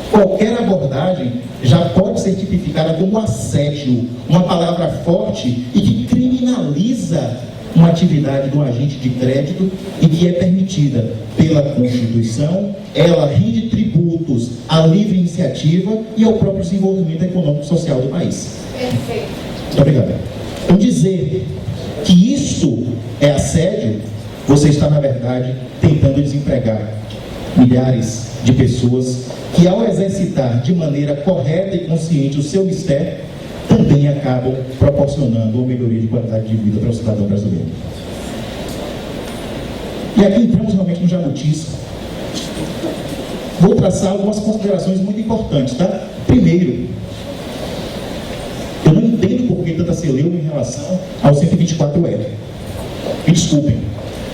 Qualquer abordagem já pode ser tipificada como assédio, uma palavra forte e que criminaliza uma atividade do agente de crédito e que é permitida pela Constituição. Ela rende tributos à livre iniciativa e ao próprio desenvolvimento econômico e social do país. Perfeito. Muito obrigado. Então, dizer que isto é assédio, você está, na verdade, tentando desempregar milhares de pessoas que, ao exercitar de maneira correta e consciente o seu mistério, também acabam proporcionando uma melhoria de qualidade de vida para o cidadão brasileiro. E aqui entramos realmente no jabutis. Vou traçar algumas considerações muito importantes, tá? Primeiro, eu não entendo por que tanta celeuma em relação ao 124R. Me desculpem,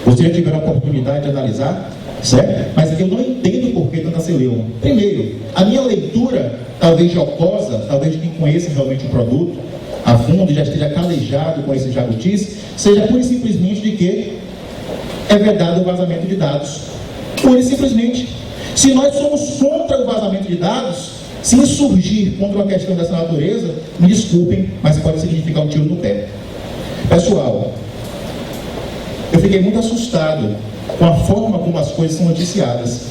vocês já tiveram a oportunidade de analisar, certo? Mas eu não entendo por que tanta celeuma. Primeiro, a minha leitura, talvez jocosa, talvez de quem conheça realmente o produto a fundo e já esteja calejado com esse jabutis, seja pura e simplesmente de que é vedado o vazamento de dados. Pura e simplesmente. Se nós somos contra o vazamento de dados, se insurgir contra uma questão dessa natureza, me desculpem, mas pode significar um tiro no pé. Pessoal, eu fiquei muito assustado com a forma como as coisas são noticiadas.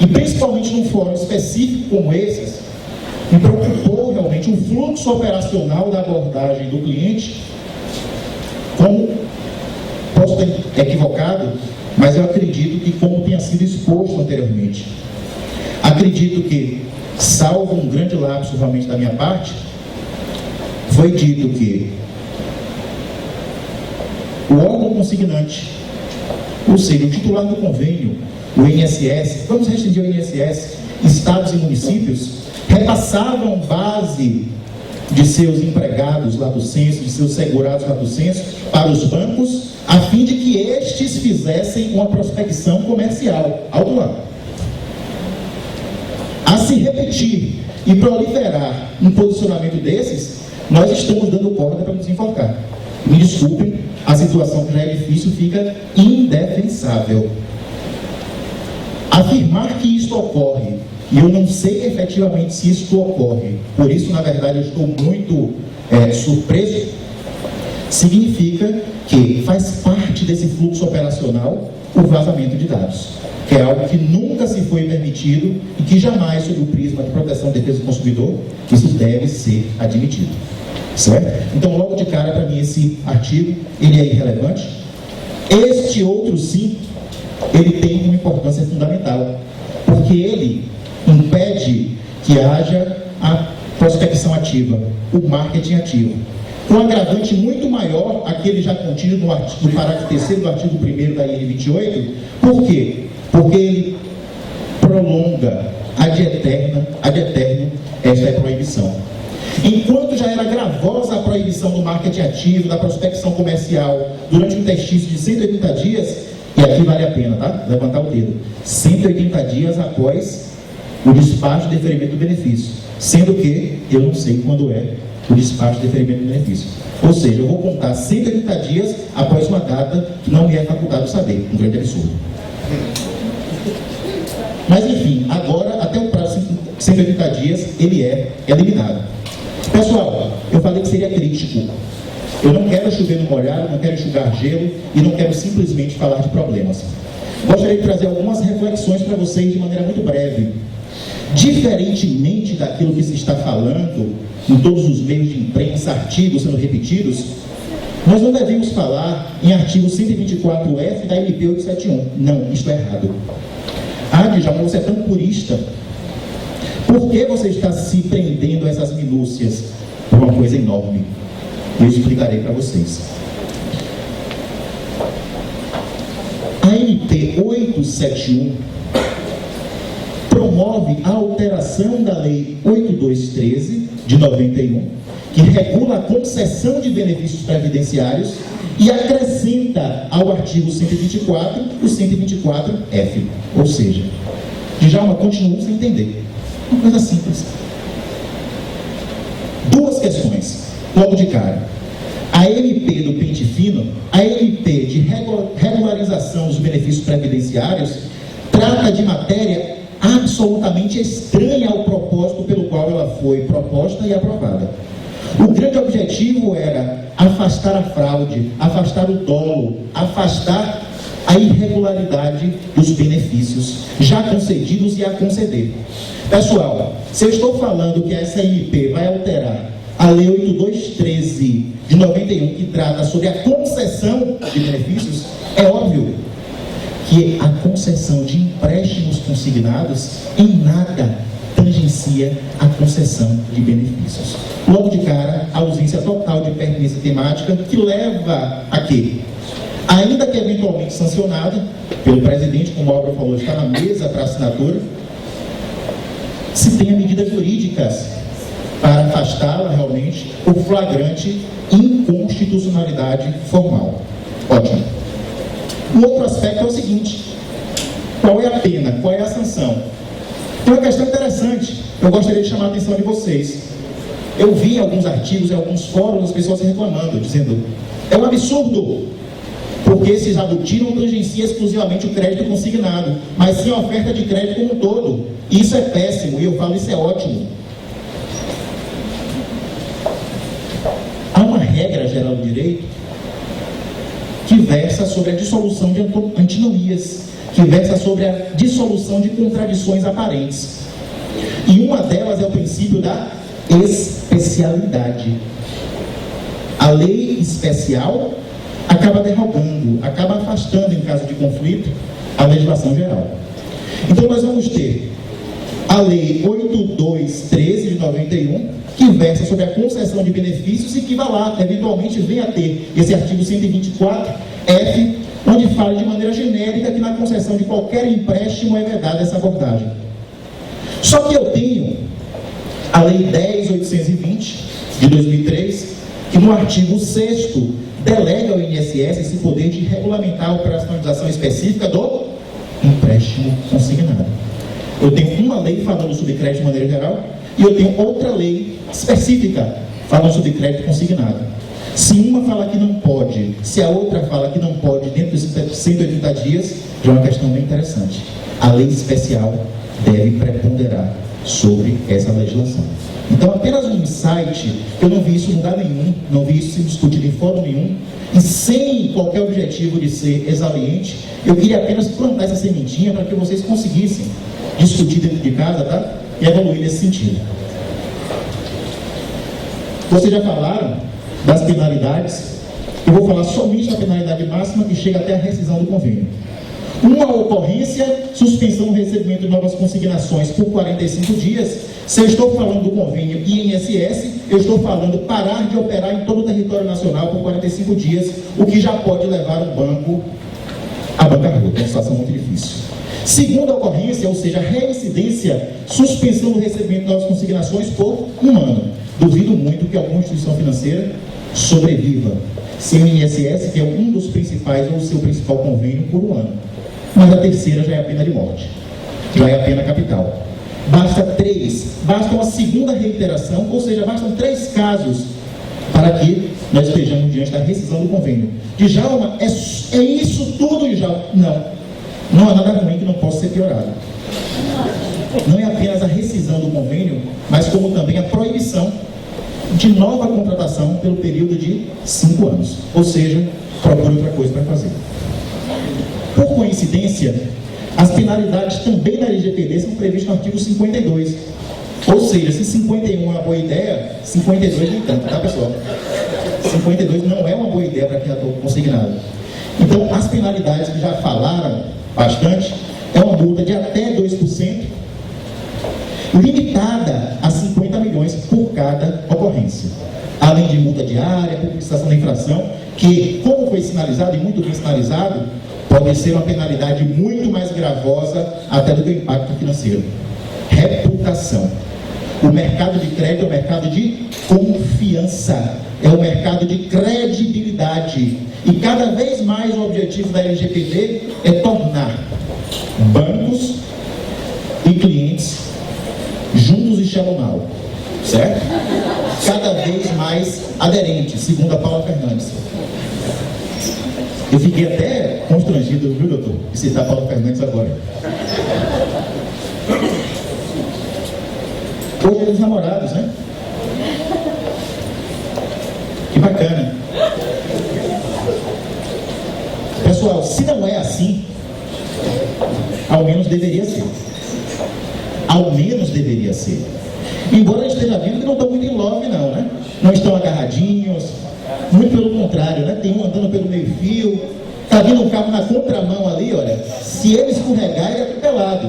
E principalmente num fórum específico como esses, me preocupou realmente um fluxo operacional da abordagem do cliente. Como posso ter equivocado, mas eu acredito que, como tenha sido exposto anteriormente, acredito que, salvo um grande lapso realmente da minha parte, foi dito que consignante. Ou seja, o titular do convênio, o INSS, vamos restringir o INSS, estados e municípios, repassavam base de seus empregados lato sensu, de seus segurados lato sensu, para os bancos, a fim de que estes fizessem uma prospecção comercial. Alto lá. A se repetir e proliferar um posicionamento desses, nós estamos dando corda para nos enfocar. Me desculpem, a situação que já é difícil fica indefensável. Afirmar que isto ocorre, e eu não sei efetivamente se isto ocorre, por isso, na verdade, eu estou muito surpreso, significa que faz parte desse fluxo operacional o vazamento de dados, que é algo que nunca se foi permitido e que jamais, sob o prisma de proteção e defesa do consumidor, isso deve ser admitido. Certo? Então, logo de cara, para mim, esse artigo, ele é irrelevante. Este outro, sim, ele tem uma importância fundamental, porque ele impede que haja a prospecção ativa, o marketing ativo. Um agravante muito maior, aquele já contido no parágrafo 3º do artigo 1º da IN 28, por quê? Porque ele prolonga ad eterno esta proibição. Enquanto já era gravosa a proibição do marketing ativo, da prospecção comercial, durante um testício de 180 dias, e aqui vale a pena, tá? Levantar o dedo. 180 dias após o despacho de deferimento do benefício. Sendo que eu não sei quando é o despacho de deferimento do benefício. Ou seja, eu vou contar 180 dias após uma data que não me é facultado saber. Um grande absurdo. Mas enfim, agora, até o prazo de 180 dias, ele é eliminado. Pessoal, eu falei que seria crítico. Eu não quero chover no molhado, não quero enxugar gelo e não quero simplesmente falar de problemas. Gostaria de trazer algumas reflexões para vocês de maneira muito breve. Diferentemente daquilo que se está falando em todos os meios de imprensa, artigos sendo repetidos, nós não devemos falar em artigo 124F da MP 871. Não, isto é errado. Djalma, você é tão purista. Por que você está se prendendo a essas minúcias? Por uma coisa enorme. Eu explicarei para vocês. A MP 871 promove a alteração da Lei 8213 de 91, que regula a concessão de benefícios previdenciários e acrescenta ao artigo 124 o 124F. Ou seja, Djalma, continuamos sem entender. Uma coisa simples. Duas questões, logo de cara. A MP do pente fino, a MP de regularização dos benefícios previdenciários, trata de matéria absolutamente estranha ao propósito pelo qual ela foi proposta e aprovada. O grande objetivo era afastar a fraude, afastar o dolo, afastar a irregularidade dos benefícios já concedidos e a conceder. Pessoal, se eu estou falando que essa MP vai alterar a Lei 8213 de 91, que trata sobre a concessão de benefícios, é óbvio que a concessão de empréstimos consignados em nada tangencia a concessão de benefícios. Logo de cara, a ausência total de pertinência temática, que leva a quê? Ainda que eventualmente sancionada pelo presidente, como a obra falou, está na mesa para assinatura, se tenha medidas jurídicas para afastá-la realmente por flagrante inconstitucionalidade formal. Ótimo. O outro aspecto é o seguinte: qual é a pena? Qual é a sanção? Tem uma questão interessante, eu gostaria de chamar a atenção de vocês. Eu vi em alguns artigos, em alguns fóruns, as pessoas reclamando, dizendo: é um absurdo, porque esse jabuti não tangencia exclusivamente o crédito consignado, mas sim a oferta de crédito como um todo. Isso é péssimo, e eu falo, isso é ótimo. Há uma regra geral do direito que versa sobre a dissolução de antinomias, que versa sobre a dissolução de contradições aparentes. E uma delas é o princípio da especialidade. A lei especial acaba derrogando, acaba afastando, em caso de conflito, a legislação geral. Então nós vamos ter a Lei 8213 de 91, que versa sobre a concessão de benefícios e que vai lá, eventualmente, venha a ter esse artigo 124F, onde fala de maneira genérica que na concessão de qualquer empréstimo é vedada essa abordagem. Só que eu tenho a Lei 10.820, de 2003, que no artigo 6º delega ao INSS esse poder de regulamentar a operacionalização específica do empréstimo consignado. Eu tenho uma lei falando sobre crédito de maneira geral e eu tenho outra lei específica falando sobre crédito consignado. Se uma fala que não pode, se a outra fala que não pode dentro dos 180 dias, já é uma questão bem interessante. A lei especial deve preponderar sobre essa legislação. Então, apenas um insight, eu não vi isso em lugar nenhum, não vi isso discutido em fórum nenhum, e sem qualquer objetivo de ser exauriente, eu queria apenas plantar essa sementinha para que vocês conseguissem discutir dentro de casa, tá? E evoluir nesse sentido. Vocês já falaram das penalidades, eu vou falar somente da penalidade máxima que chega até a rescisão do convênio. Uma ocorrência, suspensão do recebimento de novas consignações por 45 dias. Se eu estou falando do convênio INSS, eu estou falando parar de operar em todo o território nacional por 45 dias, o que já pode levar o banco à bancarrota, uma situação muito difícil. Segunda ocorrência, ou seja, reincidência, suspensão do recebimento de novas consignações por 1 ano. Duvido muito que alguma instituição financeira sobreviva sem o INSS, que é um dos principais ou o seu principal convênio, por 1 ano. Mas a terceira já é a pena de morte, já é a pena capital. Basta uma segunda reiteração, ou seja, bastam 3 casos para que nós estejamos diante da rescisão do convênio. Djalma, é isso tudo, Djalma? Não há nada ruim que não possa ser piorado. Não é apenas a rescisão do convênio, mas como também a proibição de nova contratação pelo período de 5 anos. Ou seja, procure outra coisa para fazer. Por coincidência, as penalidades também da LGPD são previstas no artigo 52. Ou seja, se 51 é uma boa ideia, 52 nem tanto, tá, pessoal? 52 não é uma boa ideia para quem atua consignado. Então, as penalidades que já falaram bastante, é uma multa de até 2%, limitada a 50 milhões por cada ocorrência. Além de multa diária, publicação da infração, que, como foi sinalizado e muito bem sinalizado, pode ser uma penalidade muito mais gravosa até do que o impacto financeiro. Reputação. O mercado de crédito é um mercado de confiança, é um mercado de credibilidade. E cada vez mais o objetivo da LGPD é tornar bancos e clientes juntos e chamam, certo? Cada vez mais aderentes, segundo a Paula Fernandes. Eu fiquei até constrangido, viu, doutor, de citar Paulo Fernandes agora. Hoje é dos namorados, né? Que bacana. Pessoal, se não é assim, ao menos deveria ser. Ao menos deveria ser. Embora a gente esteja vendo que não estão muito em love, não, né? Não estão agarradinhos. Muito pelo contrário, né? Tem um andando pelo meio fio, tá vindo um carro na contramão ali, olha. Se ele escorregar, ele é atropelado.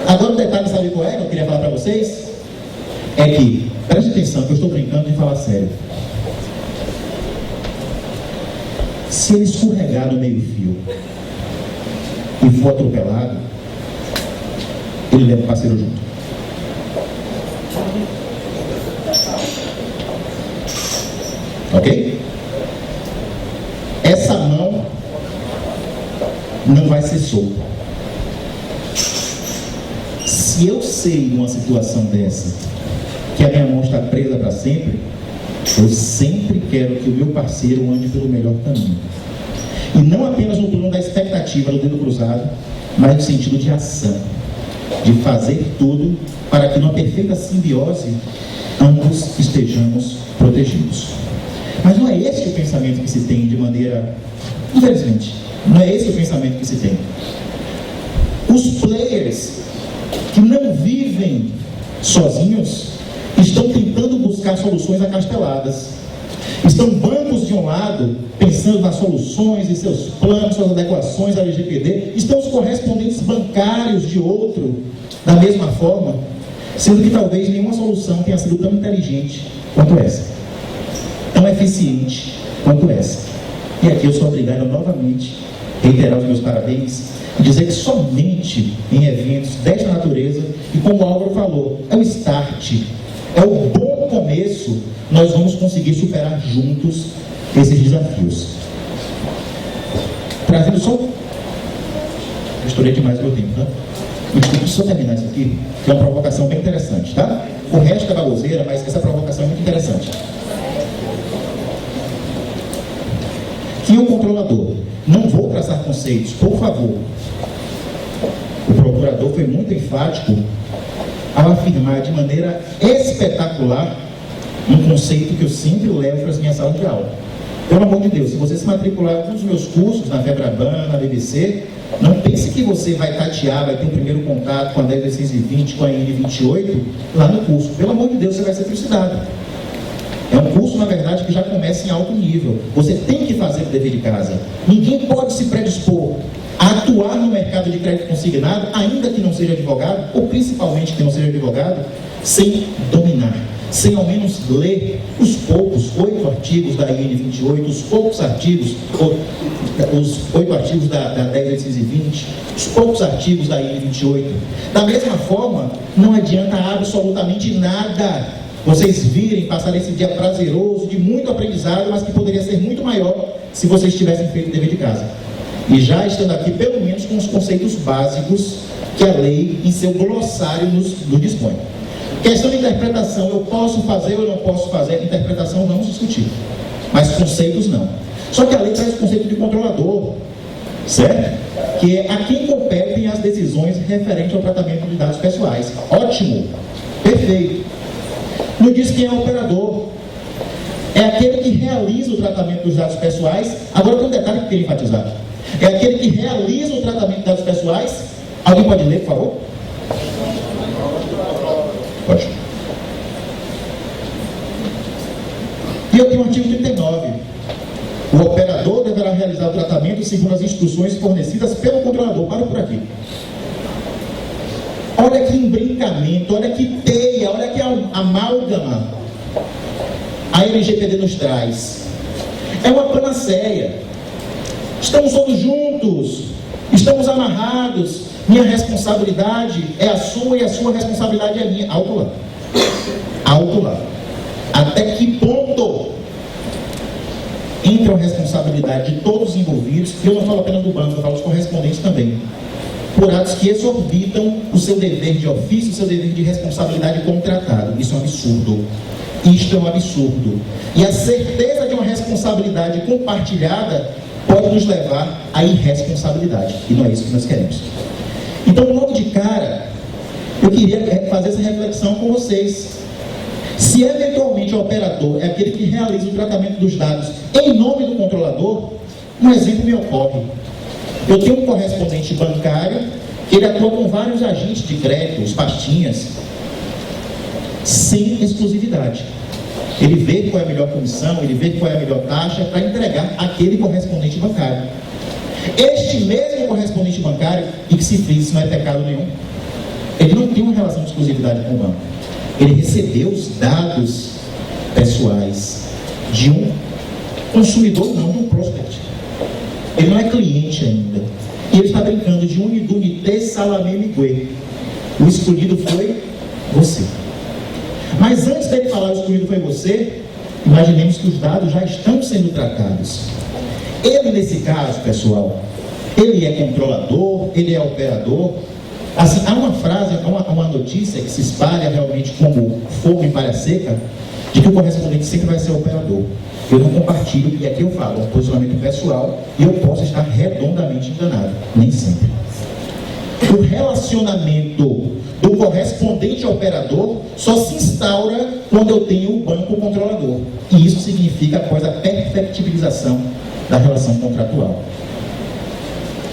Agora o detalhe, sabe qual é? Que eu queria falar para vocês. É que, preste atenção, que eu estou brincando de falar sério. Se ele escorregar no meio fio e for atropelado, ele leva o parceiro junto. Ok? Essa mão não vai ser solta. Se eu sei numa situação dessa que a minha mão está presa para sempre, eu sempre quero que o meu parceiro ande pelo melhor caminho. E não apenas no plano da expectativa do dedo cruzado, mas no sentido de ação, de fazer tudo para que numa perfeita simbiose ambos estejamos protegidos. Mas não é esse o pensamento que se tem de maneira... Infelizmente, não é esse o pensamento que se tem. Os players que não vivem sozinhos estão tentando buscar soluções acasteladas. Estão bancos de um lado, pensando nas soluções e seus planos, suas adequações à LGPD. Estão os correspondentes bancários de outro, da mesma forma. sendo que talvez nenhuma solução tenha sido tão inteligente quanto essa, tão eficiente quanto essa. E aqui eu sou obrigado a novamente reiterar os meus parabéns e dizer que somente em eventos desta natureza, e como o Álvaro falou, é o start, é o bom começo, nós vamos conseguir superar juntos esses desafios. Trazendo só... Eu estourei demais o meu tempo, tá? Me desculpe, só terminar isso aqui, que é uma provocação bem interessante, tá? O resto é baboseira, mas essa provocação é muito interessante. Que o controlador, não vou traçar conceitos, por favor. O procurador foi muito enfático ao afirmar de maneira espetacular um conceito que eu sempre levo para as minhas salas de aula. Pelo amor de Deus, se você se matricular em alguns dos meus cursos, na FEBRABAN, na BBC, não pense que você vai tatear, vai ter o primeiro contato com a 10.620, com a N28, lá no curso. Pelo amor de Deus, você vai ser trucidado. É um curso, na verdade, que já começa em alto nível. Você tem que fazer o dever de casa. Ninguém pode se predispor a atuar no mercado de crédito consignado, ainda que não seja advogado, ou principalmente que não seja advogado, sem dominar, sem ao menos ler os poucos 8 artigos da IN28, os poucos artigos, os 8 artigos da 10.820, os poucos artigos da IN28. Da mesma forma, não adianta absolutamente nada vocês virem passar esse dia prazeroso, de muito aprendizado, mas que poderia ser muito maior se vocês tivessem feito o dever de casa. E já estando aqui, pelo menos, com os conceitos básicos que a lei, em seu glossário, nos dispõe. Questão de interpretação, eu posso fazer ou eu não posso fazer? Interpretação vamos discutir, mas conceitos não. Só que a lei traz o conceito de controlador, certo? Que é a quem competem as decisões referentes ao tratamento de dados pessoais. Ótimo, perfeito. Não diz quem é o operador. É aquele que realiza o tratamento dos dados pessoais. Agora tem um detalhe que eu queria enfatizar. É aquele que realiza o tratamento de dados pessoais. Alguém pode ler, por favor? Pode. E eu tenho o artigo 39. O operador deverá realizar o tratamento segundo as instruções fornecidas pelo controlador. Para por aqui. Olha que embrincamento, olha que teia, olha que amálgama a LGPD nos traz. É uma panaceia. Estamos todos juntos, estamos amarrados. Minha responsabilidade é a sua e a sua responsabilidade é a minha. Alto lá. Alto lá. Até que ponto entra a responsabilidade de todos os envolvidos? E eu não falo apenas do banco, eu falo dos correspondentes também. Por atos que exorbitam o seu dever de ofício, o seu dever de responsabilidade contratado. Isso é um absurdo. Isto é um absurdo. E a certeza de uma responsabilidade compartilhada pode nos levar à irresponsabilidade. E não é isso que nós queremos. Então, logo de cara, eu queria fazer essa reflexão com vocês. Se eventualmente o operador é aquele que realiza o tratamento dos dados em nome do controlador, um exemplo me ocorre. Eu tenho um correspondente bancário que ele atua com vários agentes de crédito, os pastinhas, sem exclusividade. Ele vê qual é a melhor comissão, ele vê qual é a melhor taxa para entregar aquele correspondente bancário. Este mesmo correspondente bancário, e que se frise, não é pecado nenhum, ele não tem uma relação de exclusividade com o banco. Ele recebeu os dados pessoais de um consumidor, não de um prospect. Ele não é cliente ainda. E ele está brincando de unidunité salamé migué. O escolhido foi você. Mas antes dele falar o escolhido foi você, imaginemos que os dados já estão sendo tratados. Ele, nesse caso, pessoal, ele é controlador, ele é operador. Assim, há uma frase, há uma notícia que se espalha realmente como fogo em palha seca, de que o correspondente sempre vai ser operador. Eu não compartilho, e aqui eu falo, é um posicionamento pessoal, e eu posso estar redondamente enganado, nem sempre. O relacionamento do correspondente ao operador só se instaura quando eu tenho o banco controlador. E isso significa após a perfectibilização da relação contratual.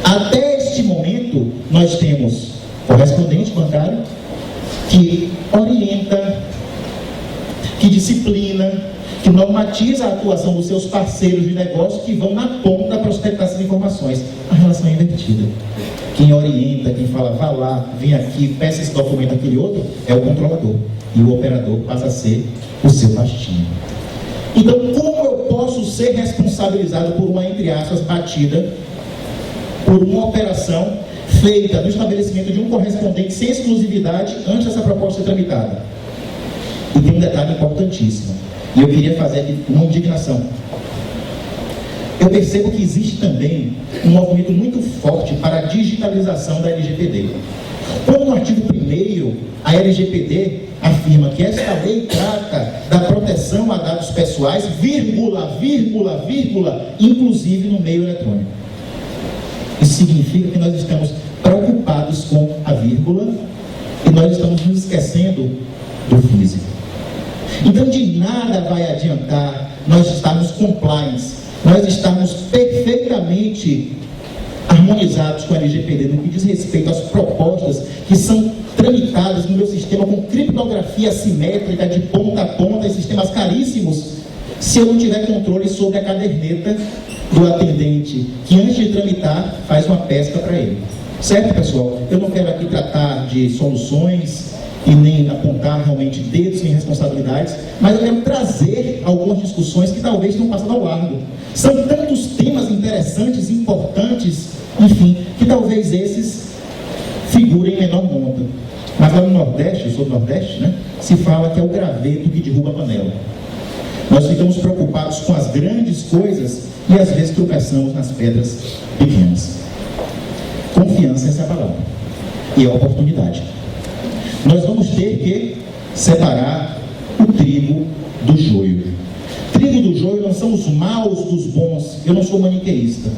Até este momento, nós temos correspondente bancário que orienta, que disciplina, que normatiza a atuação dos seus parceiros de negócio que vão na ponta para prospectar essas informações. A relação é invertida. quem orienta, quem fala, vá lá, vem aqui, peça esse documento, aquele outro, é o controlador. E o operador passa a ser o seu pastinho. Então, como eu posso ser responsabilizado por uma, entre aspas, batida, por uma operação feita no estabelecimento de um correspondente sem exclusividade antes dessa proposta ser tramitada? E tem um detalhe importantíssimo, e eu queria fazer aqui uma indignação. Eu percebo que existe também um movimento muito forte para a digitalização da LGPD. Quando no artigo 1º, a LGPD afirma que esta lei trata da proteção a dados pessoais, vírgula, vírgula, vírgula, inclusive no meio eletrônico. Isso significa que nós estamos preocupados com a vírgula e nós estamos nos esquecendo do físico. Então, de nada vai adiantar nós estarmos compliance, nós estamos perfeitamente harmonizados com a LGPD no que diz respeito às propostas que são tramitadas no meu sistema com criptografia assimétrica de ponta a ponta em sistemas caríssimos, se eu não tiver controle sobre a caderneta do atendente, que antes de tramitar faz uma pesca para ele. Certo, pessoal? Eu não quero aqui tratar de soluções e nem apontar realmente dedos em responsabilidades, mas eu quero trazer algumas discussões que talvez tenham passado ao largo. São tantos temas interessantes, importantes, enfim, que talvez esses figurem em menor monta. Mas lá no Nordeste, eu sou do Nordeste, né, se fala que é o graveto que derruba a panela. Nós ficamos preocupados com as grandes coisas e às vezes tropeçamos nas pedras pequenas. Confiança, essa é a palavra. E é a oportunidade. Nós vamos ter que separar o trigo do joio. Trigo do joio não são os maus dos bons. Eu não sou maniqueísta.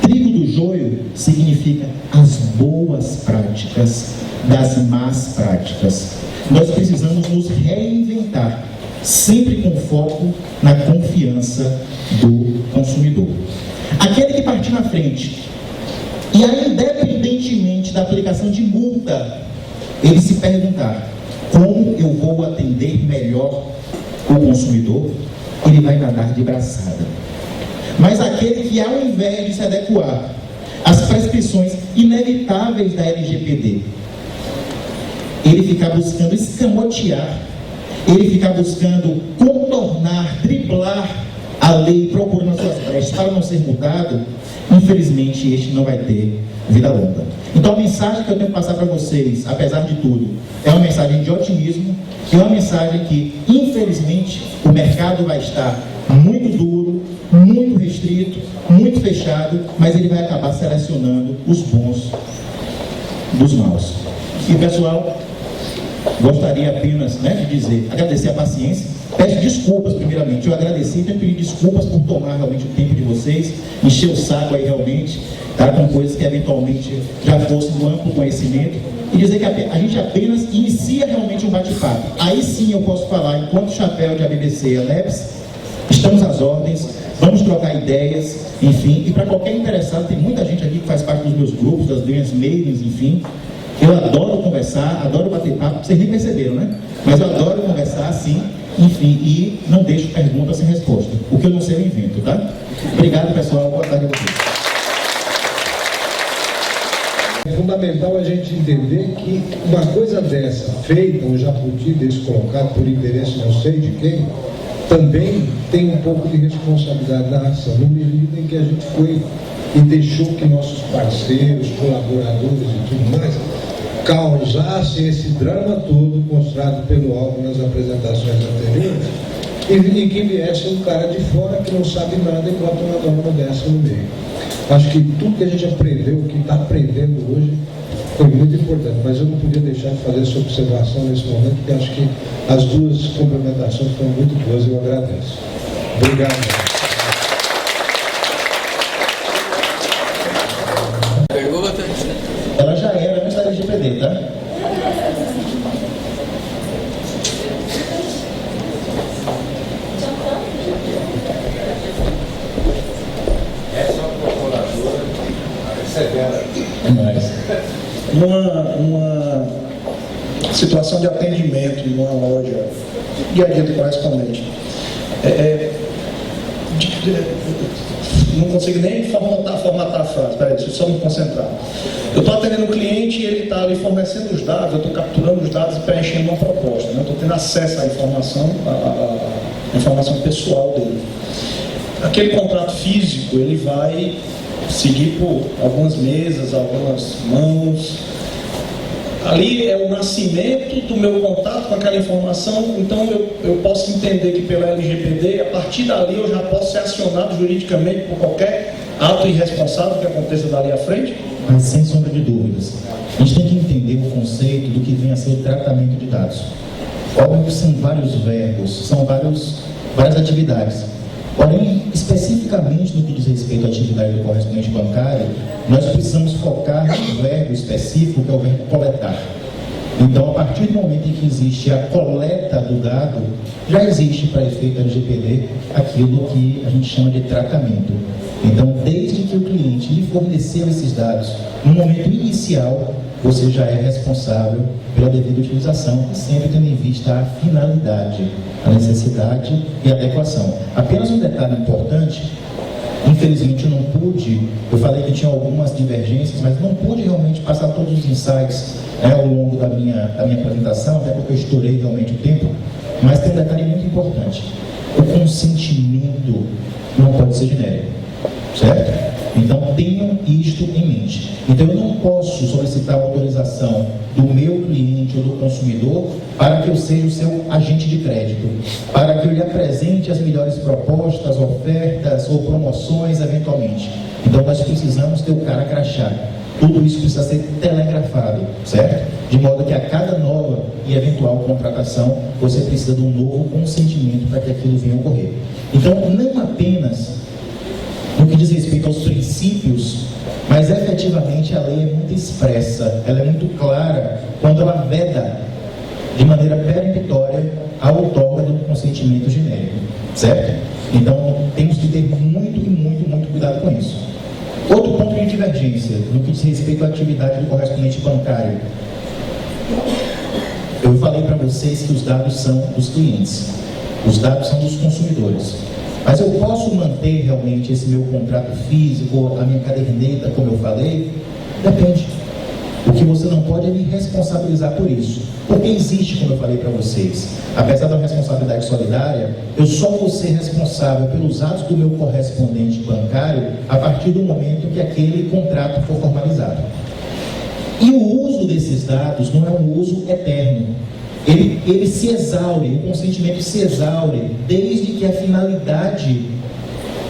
Trigo do joio significa as boas práticas das más práticas. Nós precisamos nos reinventar, sempre com foco na confiança do consumidor. Aquele que partir na frente, e aí, independentemente da aplicação de multa, ele se perguntar como eu vou atender melhor o consumidor, ele vai nadar de braçada. Mas aquele que, ao invés de se adequar às prescrições inevitáveis da LGPD, ele ficar buscando escamotear, ele ficar buscando contornar, driblar a lei, procurando as suas brechas para não ser multado, infelizmente este não vai ter vida longa. Então a mensagem que eu tenho que passar para vocês, apesar de tudo, é uma mensagem de otimismo, é uma mensagem que, infelizmente, o mercado vai estar muito duro, muito restrito, muito fechado, mas ele vai acabar selecionando os bons dos maus. E pessoal, gostaria apenas, de dizer, agradecer a paciência, peço desculpas primeiramente, eu agradeci e tenho pedido desculpas por tomar realmente o tempo de vocês, encher o saco aí realmente, tá, com coisas que eventualmente já fossem do amplo conhecimento, e dizer que a gente apenas inicia realmente um bate-papo. Aí sim eu posso falar, enquanto chapéu de ABBC e ANEPS, estamos às ordens, vamos trocar ideias, enfim, e para qualquer interessado, tem muita gente aqui que faz parte dos meus grupos, das minhas mailings, enfim. Eu adoro conversar, adoro bater papo, vocês nem perceberam, né? Mas eu adoro conversar assim, enfim, e não deixo pergunta sem resposta. O que eu não sei eu invento, tá? Obrigado, pessoal, boa tarde a vocês. É fundamental a gente entender que uma coisa dessa, feita ou já podida, colocado por interesse não sei de quem, também tem um pouco de responsabilidade da ação, no medida em que a gente foi e deixou que nossos parceiros, colaboradores e tudo mais causassem esse drama todo mostrado pelo Alvo nas apresentações anteriores e que viesse um cara de fora que não sabe nada e bota uma norma dessa no meio. Acho que tudo que a gente aprendeu, o que está aprendendo hoje, foi muito importante, mas eu não podia deixar de fazer essa observação nesse momento, porque acho que as duas complementações foram muito boas e eu agradeço. Obrigado. Ela já era antes da LGPD, tá? Essa é uma procuradora severa. Numa situação de atendimento numa loja, dia a dia do correspondente, num consigo nem formatar a frase. Peraí, deixa eu só me concentrar. Eu estou atendendo um cliente e ele está ali fornecendo os dados, eu estou capturando os dados e preenchendo uma proposta, né? Eu estou tendo acesso à informação, à informação pessoal dele. Aquele contrato físico, ele vai seguir por algumas mesas, algumas mãos. Ali é o nascimento do meu contato com aquela informação, então eu posso entender que pela LGPD, a partir dali eu já posso ser acionado juridicamente por qualquer ato irresponsável que aconteça dali à frente? Mas sem sombra de dúvidas. A gente tem que entender o conceito do que vem a ser o tratamento de dados. Óbvio que são vários verbos, são várias atividades. Porém, especificamente no que diz respeito à atividade do correspondente bancário, nós precisamos focar no verbo específico, que é o verbo coletar. Então, a partir do momento em que existe a coleta do dado, já existe para efeito LGPD aquilo que a gente chama de tratamento. Então, desde que o cliente lhe forneceu esses dados, no momento inicial, você já é responsável pela devida utilização, sempre tendo em vista a finalidade, a necessidade e a adequação. Apenas um detalhe importante, infelizmente eu não pude, eu falei que tinha algumas divergências, mas não pude realmente passar todos os insights ao longo da minha apresentação, até porque eu estourei realmente o tempo, mas tem um detalhe muito importante. O consentimento não pode ser genérico, certo? Então, tenham isto em mente. Então, eu não posso solicitar a autorização do meu cliente ou do consumidor para que eu seja o seu agente de crédito, para que eu lhe apresente as melhores propostas, ofertas ou promoções, eventualmente. Então, nós precisamos ter o cara crachá. Tudo isso precisa ser telegrafado, certo? De modo que a cada nova e eventual contratação, você precisa de um novo consentimento para que aquilo venha a ocorrer. Então, não apenas no que diz respeito aos princípios, mas efetivamente a lei é muito expressa, ela é muito clara quando ela veda de maneira peremptória a outorga do consentimento genérico, certo? Então temos que ter muito cuidado com isso. Outro ponto de divergência no que diz respeito à atividade do correspondente bancário. Eu falei para vocês que os dados são dos clientes, os dados são dos consumidores. Mas eu posso manter realmente esse meu contrato físico, a minha caderneta, como eu falei? Depende. O que você não pode é me responsabilizar por isso. Porque existe, como eu falei para vocês, apesar da responsabilidade solidária, eu só vou ser responsável pelos atos do meu correspondente bancário a partir do momento que aquele contrato for formalizado. E o uso desses dados não é um uso eterno. Ele se exaure, o consentimento se exaure desde que a finalidade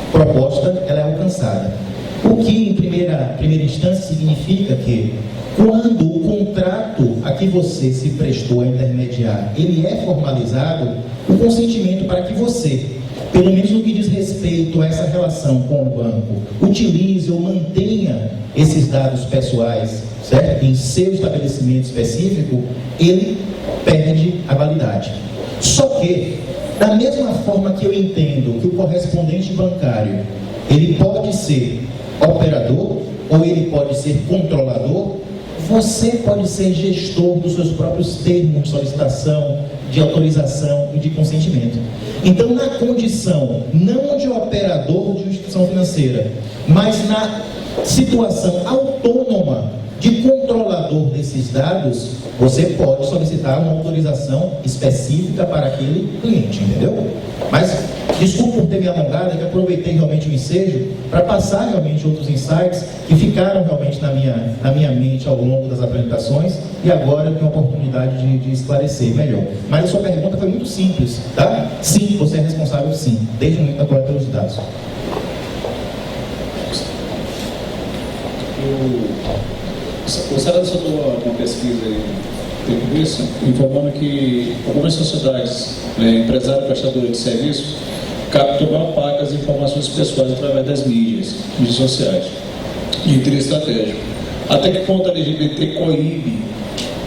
proposta ela é alcançada. O que, em primeira instância, significa que quando o contrato a que você se prestou a intermediar, ele é formalizado, o consentimento para que você, pelo menos no que diz respeito a essa relação com o banco, utilize ou mantenha esses dados pessoais, certo? Em seu estabelecimento específico, ele perde a validade. Só que, da mesma forma que eu entendo que o correspondente bancário, ele pode ser operador ou ele pode ser controlador, você pode ser gestor dos seus próprios termos de solicitação, de autorização e de consentimento. Então, na condição não de operador de instituição financeira, mas na situação autônoma de controlador desses dados, você pode solicitar uma autorização específica para aquele cliente, entendeu? Mas, desculpe por ter me alongado, é que aproveitei realmente o ensejo para passar realmente outros insights que ficaram realmente na minha mente ao longo das apresentações e agora eu tenho a oportunidade de esclarecer melhor. Mas a sua pergunta foi muito simples, tá? Sim, você é responsável sim, desde o momento da coleta dos dados. O Senado soltou uma pesquisa em isso, informando que algumas sociedades, empresários prestadores de serviços, captam mal paga as informações pessoais através das mídias sociais, de interesse estratégico. Até que ponto a LGBT coíbe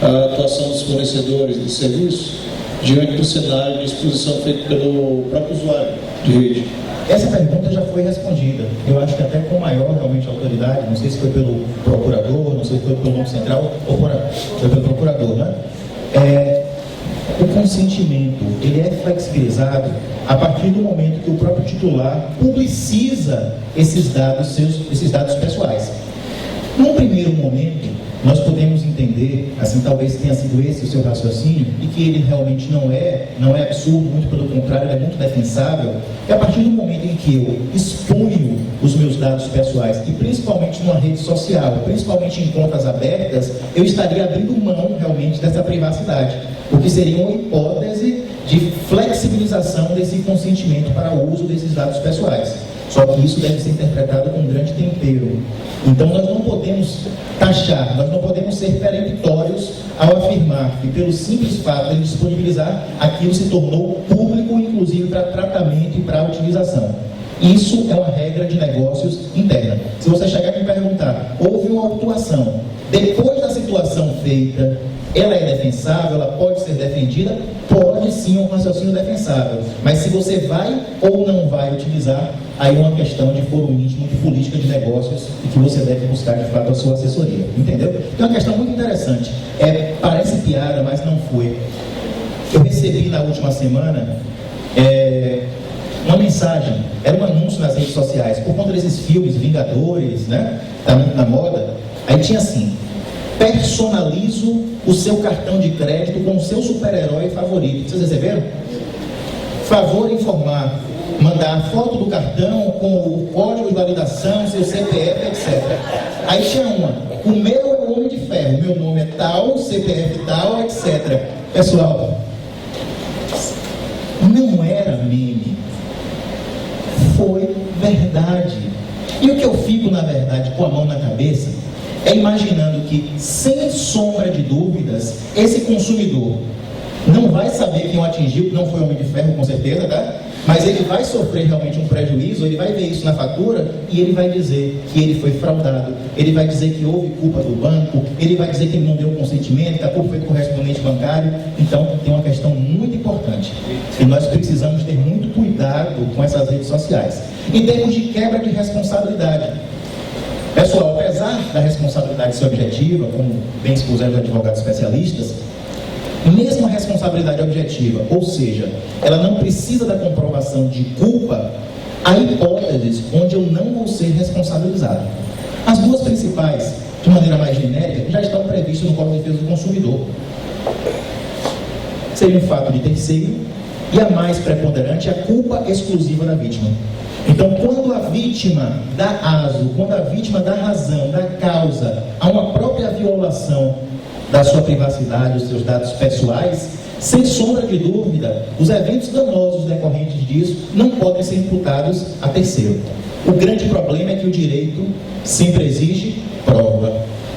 a atuação dos fornecedores de serviços diante do cenário de exposição feito pelo próprio usuário de rede? Essa pergunta já foi respondida. Eu acho que até com maior realmente autoridade, não sei se foi pelo procurador, não sei se foi pelo Banco Central, ou foi pelo procurador, né? O consentimento, ele é flexibilizado a partir do momento que o próprio titular publiciza esses dados pessoais. Num primeiro momento, nós podemos entender, assim, talvez tenha sido esse o seu raciocínio, e que ele realmente não é absurdo, muito pelo contrário, ele é muito defensável, que a partir do momento em que eu exponho os meus dados pessoais, e principalmente numa rede social, principalmente em contas abertas, eu estaria abrindo mão realmente dessa privacidade, o que seria uma hipótese de flexibilização desse consentimento para o uso desses dados pessoais. Só que isso deve ser interpretado com um grande tempero. Então nós não podemos taxar, nós não podemos ser peremptórios ao afirmar que pelo simples fato de disponibilizar, aquilo se tornou público, inclusive para tratamento e para utilização. Isso é uma regra de negócios interna. Se você chegar e me perguntar, houve uma autuação, depois da situação feita, ela é defensável, ela pode ser defendida? Pode sim, um raciocínio defensável. Mas se você vai ou não vai utilizar, aí é uma questão de foro íntimo, de política de negócios, e que você deve buscar de fato a sua assessoria. Entendeu? Então é uma questão muito interessante. Parece piada, mas não foi. Eu recebi na última semana uma mensagem, era um anúncio nas redes sociais, por conta desses filmes Vingadores, né? Tá muito na moda. Aí tinha assim: personalizo o seu cartão de crédito com o seu super-herói favorito. Vocês receberam? Favor informar, mandar foto do cartão com o código de validação, seu CPF, etc. Aí tinha uma: o meu é o Homem de Ferro, meu nome é tal, CPF tal, etc. Pessoal, não era meme, foi verdade. E o que eu fico, na verdade, com a mão na cabeça, é imaginando que, sem sombra de dúvidas, esse consumidor não vai saber quem o atingiu, que não foi o Homem de Ferro, com certeza, tá? Mas ele vai sofrer realmente um prejuízo, ele vai ver isso na fatura e ele vai dizer que ele foi fraudado, ele vai dizer que houve culpa do banco, ele vai dizer que ele não deu consentimento, que a culpa foi do correspondente bancário. Então, tem uma questão muito importante, e nós precisamos ter muito cuidado com essas redes sociais. Em termos de quebra de responsabilidade, pessoal, apesar da responsabilidade ser objetiva, como bem expuseram os advogados especialistas, mesmo a responsabilidade objetiva, ou seja, ela não precisa da comprovação de culpa, há hipóteses onde eu não vou ser responsabilizado. As duas principais, de maneira mais genérica, já estão previstas no Código de Defesa do Consumidor. Seria um fato de terceiro, e a mais preponderante, a culpa exclusiva da vítima. Então, quando a vítima dá aso, quando a vítima dá razão, dá causa a uma própria violação da sua privacidade, dos seus dados pessoais, sem sombra de dúvida, os eventos danosos decorrentes disso não podem ser imputados a terceiro. O grande problema é que o direito sempre exige prova,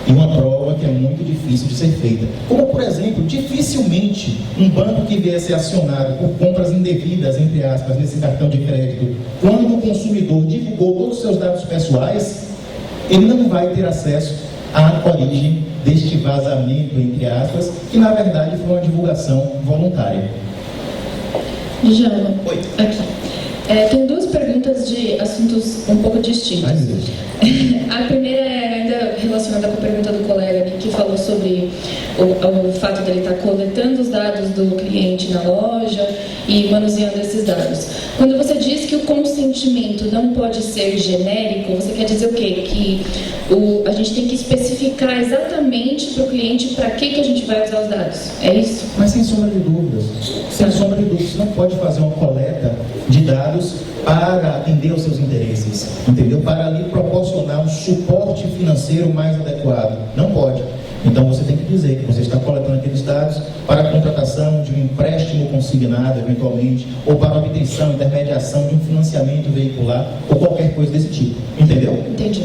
e uma prova que é muito difícil de ser feita. Como, por exemplo, dificilmente um banco que vier ser acionado por compras indevidas, entre aspas, nesse cartão de crédito, quando o consumidor divulgou todos os seus dados pessoais, ele não vai ter acesso à origem deste vazamento, entre aspas, que na verdade foi uma divulgação voluntária. Djalma, oi. Aqui. Tem duas perguntas de assuntos um pouco distintos. Ai, meu Deus. A primeira é ainda relacionada com a pergunta do colega que falou sobre o fato dele estar coletando os dados do cliente na loja e manuseando esses dados. Quando você diz que o consentimento não pode ser genérico, você quer dizer o quê? Que a gente tem que especificar exatamente para o cliente para que a gente vai usar os dados. É isso? Mas sem sombra de dúvidas. Sem sombra de dúvidas. Você não pode fazer uma coleta de dados para atender aos seus interesses, entendeu? Para ali proporcionar um suporte financeiro mais adequado. Não pode. Então você tem que dizer que você está coletando aqueles dados para a contratação de um empréstimo consignado, eventualmente, ou para a obtenção, intermediação de um financiamento veicular, ou qualquer coisa desse tipo. Entendeu? Entendi.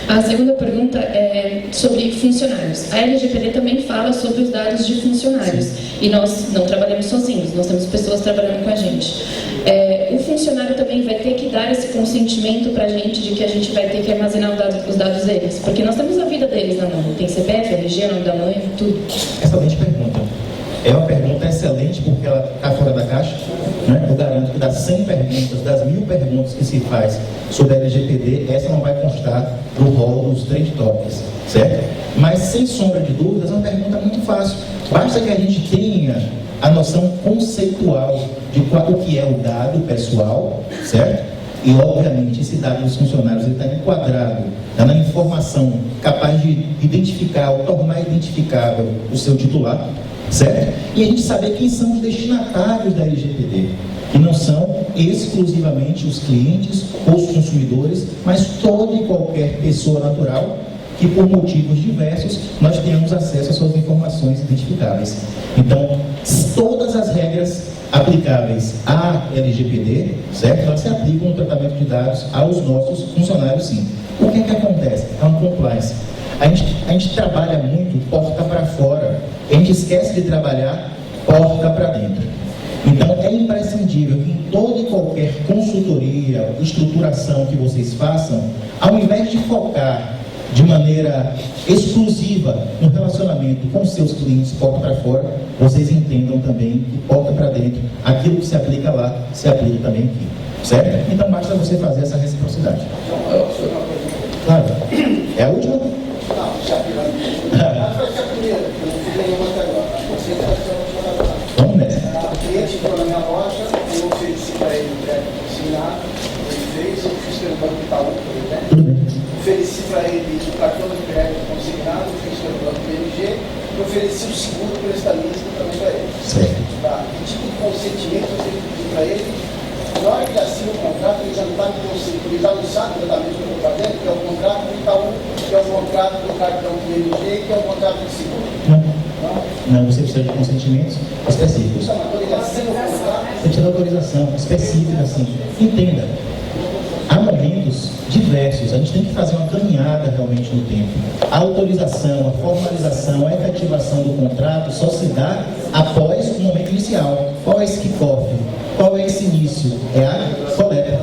A segunda pergunta é sobre funcionários. A LGPD também fala sobre os dados de funcionários. Sim. E nós não trabalhamos sozinhos, nós temos pessoas trabalhando com a gente. O funcionário também vai ter que dar esse consentimento para a gente de que a gente vai ter que armazenar os dados deles, porque nós temos a vida deles na mão. Tem CPF, RG, nome da mãe, tudo. Excelente pergunta. É uma pergunta excelente porque ela está fora da caixa, né? Eu garanto que das 100 perguntas, das 1000 perguntas que se faz sobre a LGPD, essa não vai constar do rol dos trade topics, certo? Mas sem sombra de dúvidas é uma pergunta muito fácil. Basta que a gente tenha a noção conceitual de o que é o dado pessoal, certo? E, obviamente, esse dado dos funcionários está enquadrado na informação capaz de identificar ou tornar identificável o seu titular, certo? E a gente saber quem são os destinatários da LGPD, que não são exclusivamente os clientes ou os consumidores, mas toda e qualquer pessoa natural que, por motivos diversos, nós tenhamos acesso às suas informações identificáveis. Então, todas as regras aplicáveis à LGPD, certo? Elas se aplicam no tratamento de dados aos nossos funcionários, sim. O que é que acontece? É um compliance. A gente trabalha muito porta para fora. A gente esquece de trabalhar porta para dentro. Então, é imprescindível que em toda e qualquer consultoria, estruturação que vocês façam, ao invés de focar de maneira exclusiva no relacionamento com seus clientes porta para fora, vocês entendam também que porta para dentro, aquilo que se aplica lá, se aplica também aqui, certo? Então basta você fazer essa reciprocidade. Claro. É a última? Não, já vamos nessa. O cliente entrou na minha loja, eu ofereci para ele um crédito consignado, ele fez, eu fiz pelo Banco Itaú, por exemplo. Ofereci para ele o cartão de crédito consignado, fiz pelo Banco BMG, e ofereci o seguro prestamista também para ele. Certo. Tá. Que tipo de consentimento eu tenho que pedir para ele? Na hora que ele assina o contrato, ele já não está ele já não sabe exatamente o que eu estou fazendo, que é o contrato do Itaú, que é o contrato do cartão do BMG, que é o contrato de seguro. Não, você precisa de consentimentos específicos. Você precisa de autorização específica, assim. Entenda. Há momentos diversos, a gente tem que fazer uma caminhada realmente no tempo. A autorização, a formalização, a efetivação do contrato só se dá após o momento inicial. Qual é esse kickoff? Qual é esse início? É a coleta.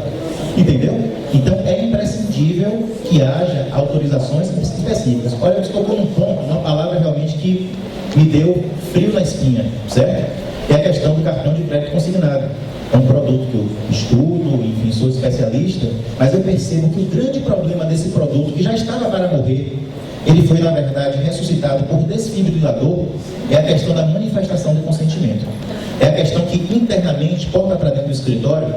Entendeu? Então é imprescindível que haja autorizações específicas. Olha, eu estou com um ponto, uma palavra realmente que me deu frio na espinha, certo? É a questão do cartão de crédito consignado. É um produto que eu estudo, enfim, sou especialista, mas eu percebo que o grande problema desse produto, que já estava para morrer, ele foi, na verdade, ressuscitado por desfibrilador, é a questão da manifestação do consentimento. É a questão que, internamente, porta para dentro do escritório,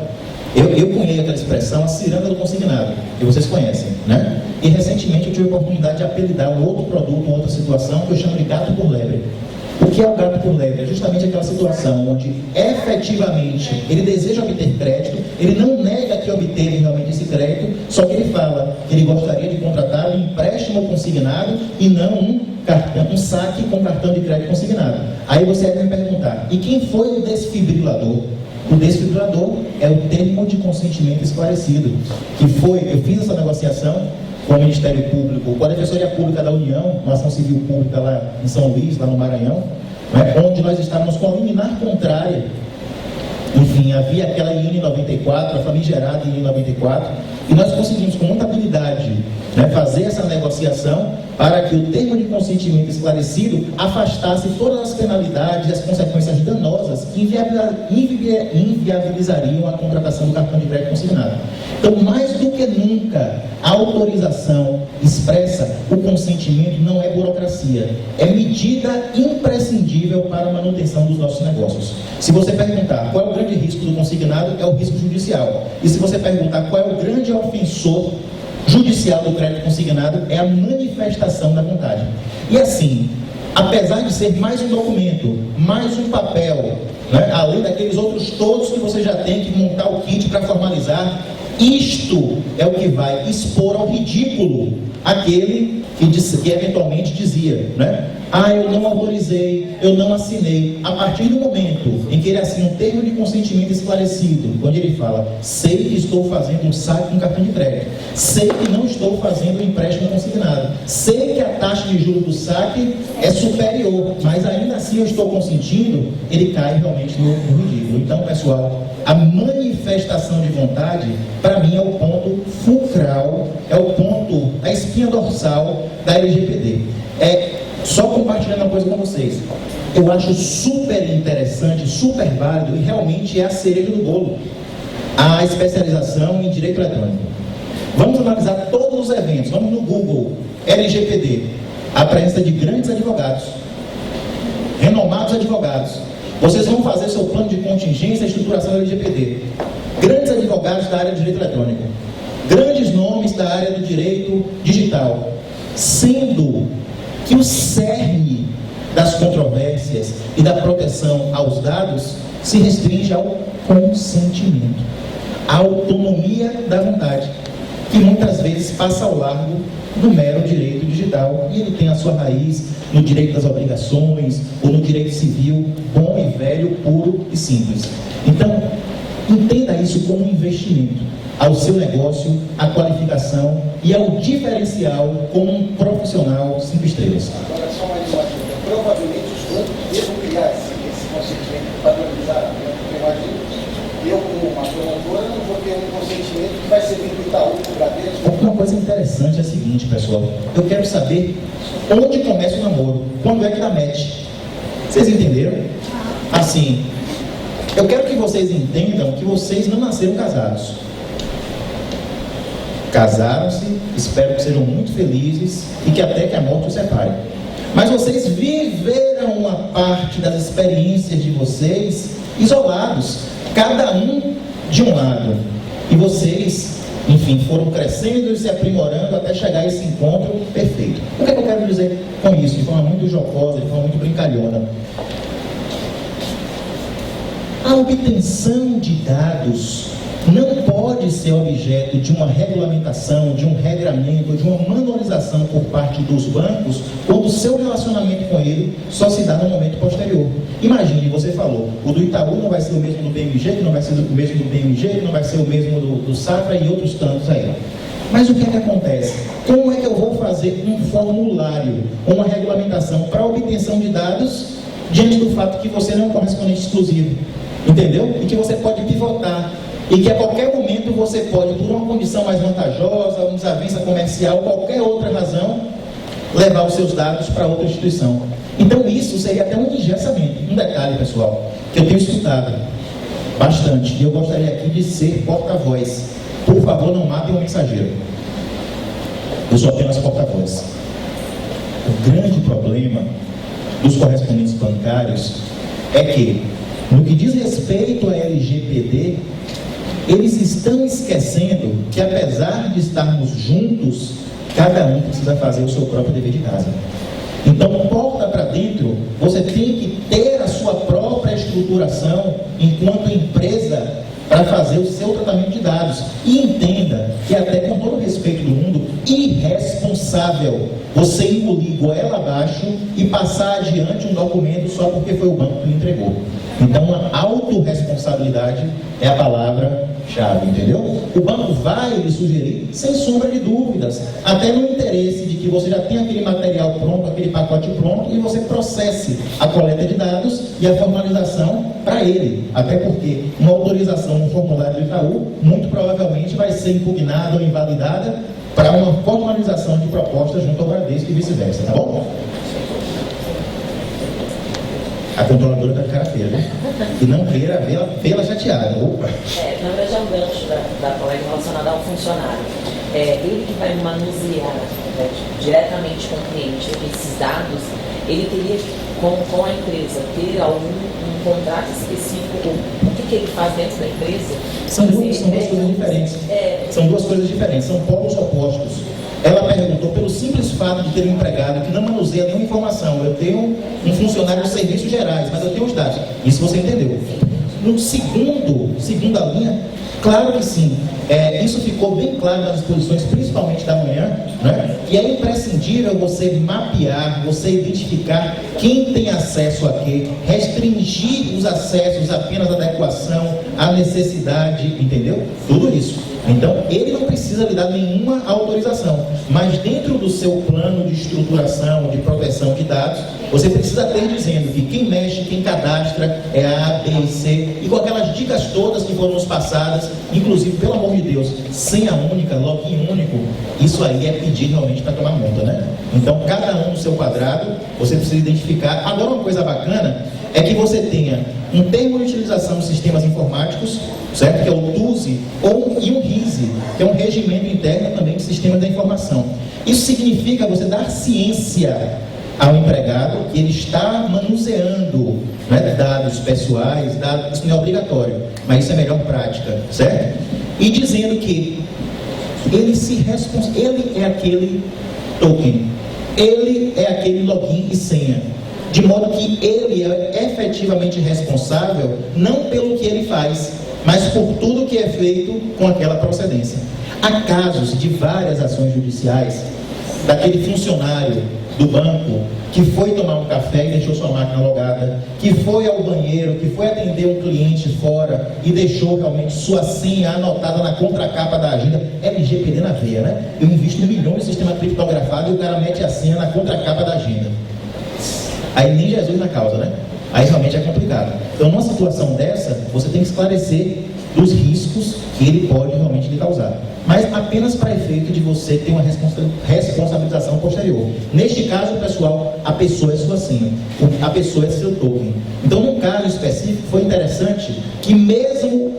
eu cunhei aquela expressão, a ciranda do consignado, que vocês conhecem, né? E, recentemente, eu tive a oportunidade de apelidar um outro produto, uma outra situação, que eu chamo de gato por lebre. O que é o gato por lebre? É justamente aquela situação onde, efetivamente, ele deseja obter crédito, ele não nega que obteve realmente esse crédito, só que ele fala que ele gostaria de contratar um empréstimo consignado e não um saque com cartão de crédito consignado. Aí você vai me perguntar, e quem foi o desfibrilador? O desfibrilador é o termo de consentimento esclarecido, que foi, eu fiz essa negociação com o Ministério Público, com a Defensoria Pública da União, uma ação civil pública lá em São Luís, lá no Maranhão, né, onde nós estávamos com a liminar contrária. Enfim, havia aquela IN 94, a famigerada IN 94, e nós conseguimos com muita habilidade, né, fazer essa negociação para que o termo de consentimento esclarecido afastasse todas as penalidades e as consequências danosas que inviabilizariam a contratação do cartão de crédito consignado. Então, mais do que nunca, a autorização expressa, o consentimento não é burocracia, é medida imprescindível para a manutenção dos nossos negócios. Se você perguntar qual é o grande risco do consignado, é o risco judicial. E se você perguntar qual é o grande ofensor judicial do crédito consignado, é a manifestação da vontade. E assim, apesar de ser mais um documento, mais um papel, né, além daqueles outros todos que você já tem que montar o kit para formalizar, isto é o que vai expor ao ridículo aquele que eventualmente dizia, né? Eu não autorizei, eu não assinei. A partir do momento em que ele assina um termo de consentimento esclarecido, onde ele fala, sei que estou fazendo um saque com cartão de crédito, sei que não estou fazendo um empréstimo consignado, sei que a taxa de juros do saque é superior, mas ainda assim eu estou consentindo, ele cai realmente no ridículo. Então, pessoal, a manifestação de vontade, para mim, é o ponto fulcral, é o ponto, a espinha dorsal da LGPD. Só compartilhando uma coisa com vocês, eu acho super interessante, super válido, e realmente é a cereja do bolo, a especialização em direito eletrônico. Vamos analisar todos os eventos, vamos no Google, LGPD, a presença de grandes advogados, renomados advogados, Vocês vão fazer seu plano de contingência e estruturação da LGPD. Grandes advogados da área de direito eletrônico, grandes nomes da área do direito digital, sendo que o cerne das controvérsias e da proteção aos dados se restringe ao consentimento, à autonomia da vontade, que muitas vezes passa ao largo do mero direito digital, e ele tem a sua raiz no direito das obrigações ou no direito civil bom e velho, puro e simples. Então, entenda isso como um investimento ao seu negócio, à qualificação e ao diferencial como um profissional 5 estrelas. Agora, só mais uma coisa. Provavelmente os bancos devam criar esse consentimento padronizado. Eu imagino que eu, como uma promotora, não vou ter um consentimento que vai ser vindo do Itaú, do Bradesco. Uma coisa interessante é a seguinte, pessoal. Eu quero saber onde começa o namoro, quando é que dá match. Vocês entenderam? Assim, eu quero que vocês entendam que vocês não nasceram casados. Casaram-se, espero que sejam muito felizes e que até que a morte os separe. Mas vocês viveram uma parte das experiências de vocês isolados, cada um de um lado. E vocês, enfim, foram crescendo e se aprimorando até chegar a esse encontro perfeito. O que é que eu quero dizer com isso? De forma muito jocosa, de forma muito brincalhona. A obtenção de dados não pode ser objeto de uma regulamentação, de um regramento, de uma manualização por parte dos bancos, quando o seu relacionamento com ele só se dá no momento posterior. Imagine, você falou, o do Itaú não vai ser o mesmo do BMG, que não vai ser o mesmo do BMG, que não vai ser o mesmo do Safra e outros tantos aí. Mas o que é que acontece? Como é que eu vou fazer um formulário, uma regulamentação para obtenção de dados diante do fato que você não é um correspondente exclusivo? Entendeu? E que você pode pivotar. E que a qualquer momento você pode, por uma condição mais vantajosa, uma desavença comercial, qualquer outra razão, levar os seus dados para outra instituição. Então isso seria até um engessamento. Um detalhe, pessoal, que eu tenho estudado bastante, e eu gostaria aqui de ser porta-voz. Por favor, não matem o mensageiro. Eu sou apenas porta-voz. O grande problema dos correspondentes bancários é que, no que diz respeito à LGPD, eles estão esquecendo que, apesar de estarmos juntos, cada um precisa fazer o seu próprio dever de casa. Então, porta para dentro, você tem que ter a sua própria estruturação enquanto empresa para fazer o seu tratamento de dados. E entenda que, até com todo o respeito do mundo, irresponsável você engolir goela abaixo e passar adiante um documento só porque foi o banco que lhe entregou. Então, a autorresponsabilidade é a palavra-chave, entendeu? O banco vai lhe sugerir, sem sombra de dúvidas, até no interesse de que você já tenha aquele material pronto, aquele pacote pronto, e você processe a coleta de dados e a formalização para ele. Até porque uma autorização no formulário do Itaú, muito provavelmente vai ser impugnada ou invalidada para uma formalização de proposta junto ao Bradesco e vice-versa, tá bom? A controladora da cara feia, né? E não queira vê-la chateada. Opa! Na verdade é um gancho da colega relacionada ao funcionário. Ele que vai manusear diretamente com o cliente esses dados, ele teria com a empresa ter um contrato específico, o que ele faz dentro da empresa? São duas coisas diferentes. São duas coisas diferentes, são polos opostos. Ela perguntou pelo simples fato de ter um empregado que não manuseia nenhuma informação. Eu tenho um funcionário de serviços gerais, mas eu tenho os dados. Isso você entendeu. No segunda linha, claro que sim. Isso ficou bem claro nas exposições, principalmente da manhã, né? E é imprescindível você mapear, você identificar quem tem acesso a quê, restringir os acessos apenas à adequação, à necessidade, entendeu? Tudo isso. Então, ele não precisa lhe dar nenhuma autorização, mas dentro do seu plano de estruturação, de proteção de dados, você precisa ter dizendo que quem mexe, quem cadastra é A, B e C, e com aquelas dicas todas que foram nos passadas, inclusive, pelo amor de Deus, senha única, login único, isso aí é pedir realmente para tomar multa, né? Então, cada um no seu quadrado, você precisa identificar. Agora, uma coisa bacana é que você tenha um termo de utilização de sistemas informáticos, certo? Que é o TUSE, e um RISE, que é um regimento interno também de sistema da informação. Isso significa você dar ciência ao empregado que ele está manuseando, né, dados pessoais, dados, isso não é obrigatório, mas isso é a melhor prática, certo? E dizendo que ele é aquele token, ele é aquele login e senha, de modo que ele é efetivamente responsável não pelo que ele faz, mas por tudo que é feito com aquela procedência. Há casos de várias ações judiciais daquele funcionário do banco que foi tomar um café e deixou sua máquina logada, que foi ao banheiro, que foi atender um cliente fora e deixou realmente sua senha anotada na contracapa da agenda. LGPD na veia, né? Eu invisto milhões em sistema criptografado e o cara mete a senha na contracapa da agenda. Aí nem Jesus na causa, né? Aí realmente é complicado. Então, numa situação dessa, você tem que esclarecer dos riscos que ele pode realmente lhe causar, mas apenas para efeito de você ter uma responsabilização posterior. Neste caso, pessoal, a pessoa é sua senha, a pessoa é seu token. Então, no caso específico, foi interessante que mesmo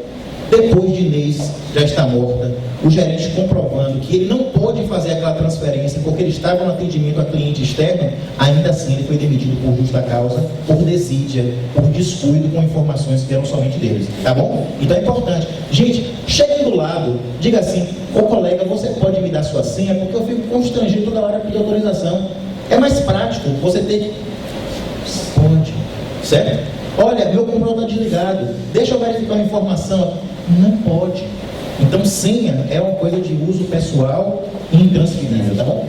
depois de Inês já estar morta, o gerente comprovando que ele não pôde fazer aquela transferência porque ele estava no atendimento a cliente externo, ainda assim ele foi demitido por justa causa, por desídia, por descuido com informações que eram somente deles, tá bom? Então é importante. Gente, chegue do lado, diga assim: ô colega, você pode me dar sua senha? Porque eu fico constrangido toda hora a pedir autorização. É mais prático você ter... Pode, certo? Olha, meu computador está desligado, deixa eu verificar uma informação. Não pode. Então, senha é uma coisa de uso pessoal e intransferível, tá bom?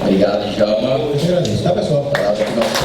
Obrigado, Djalma. Eu te agradeço, tá, pessoal? Nosso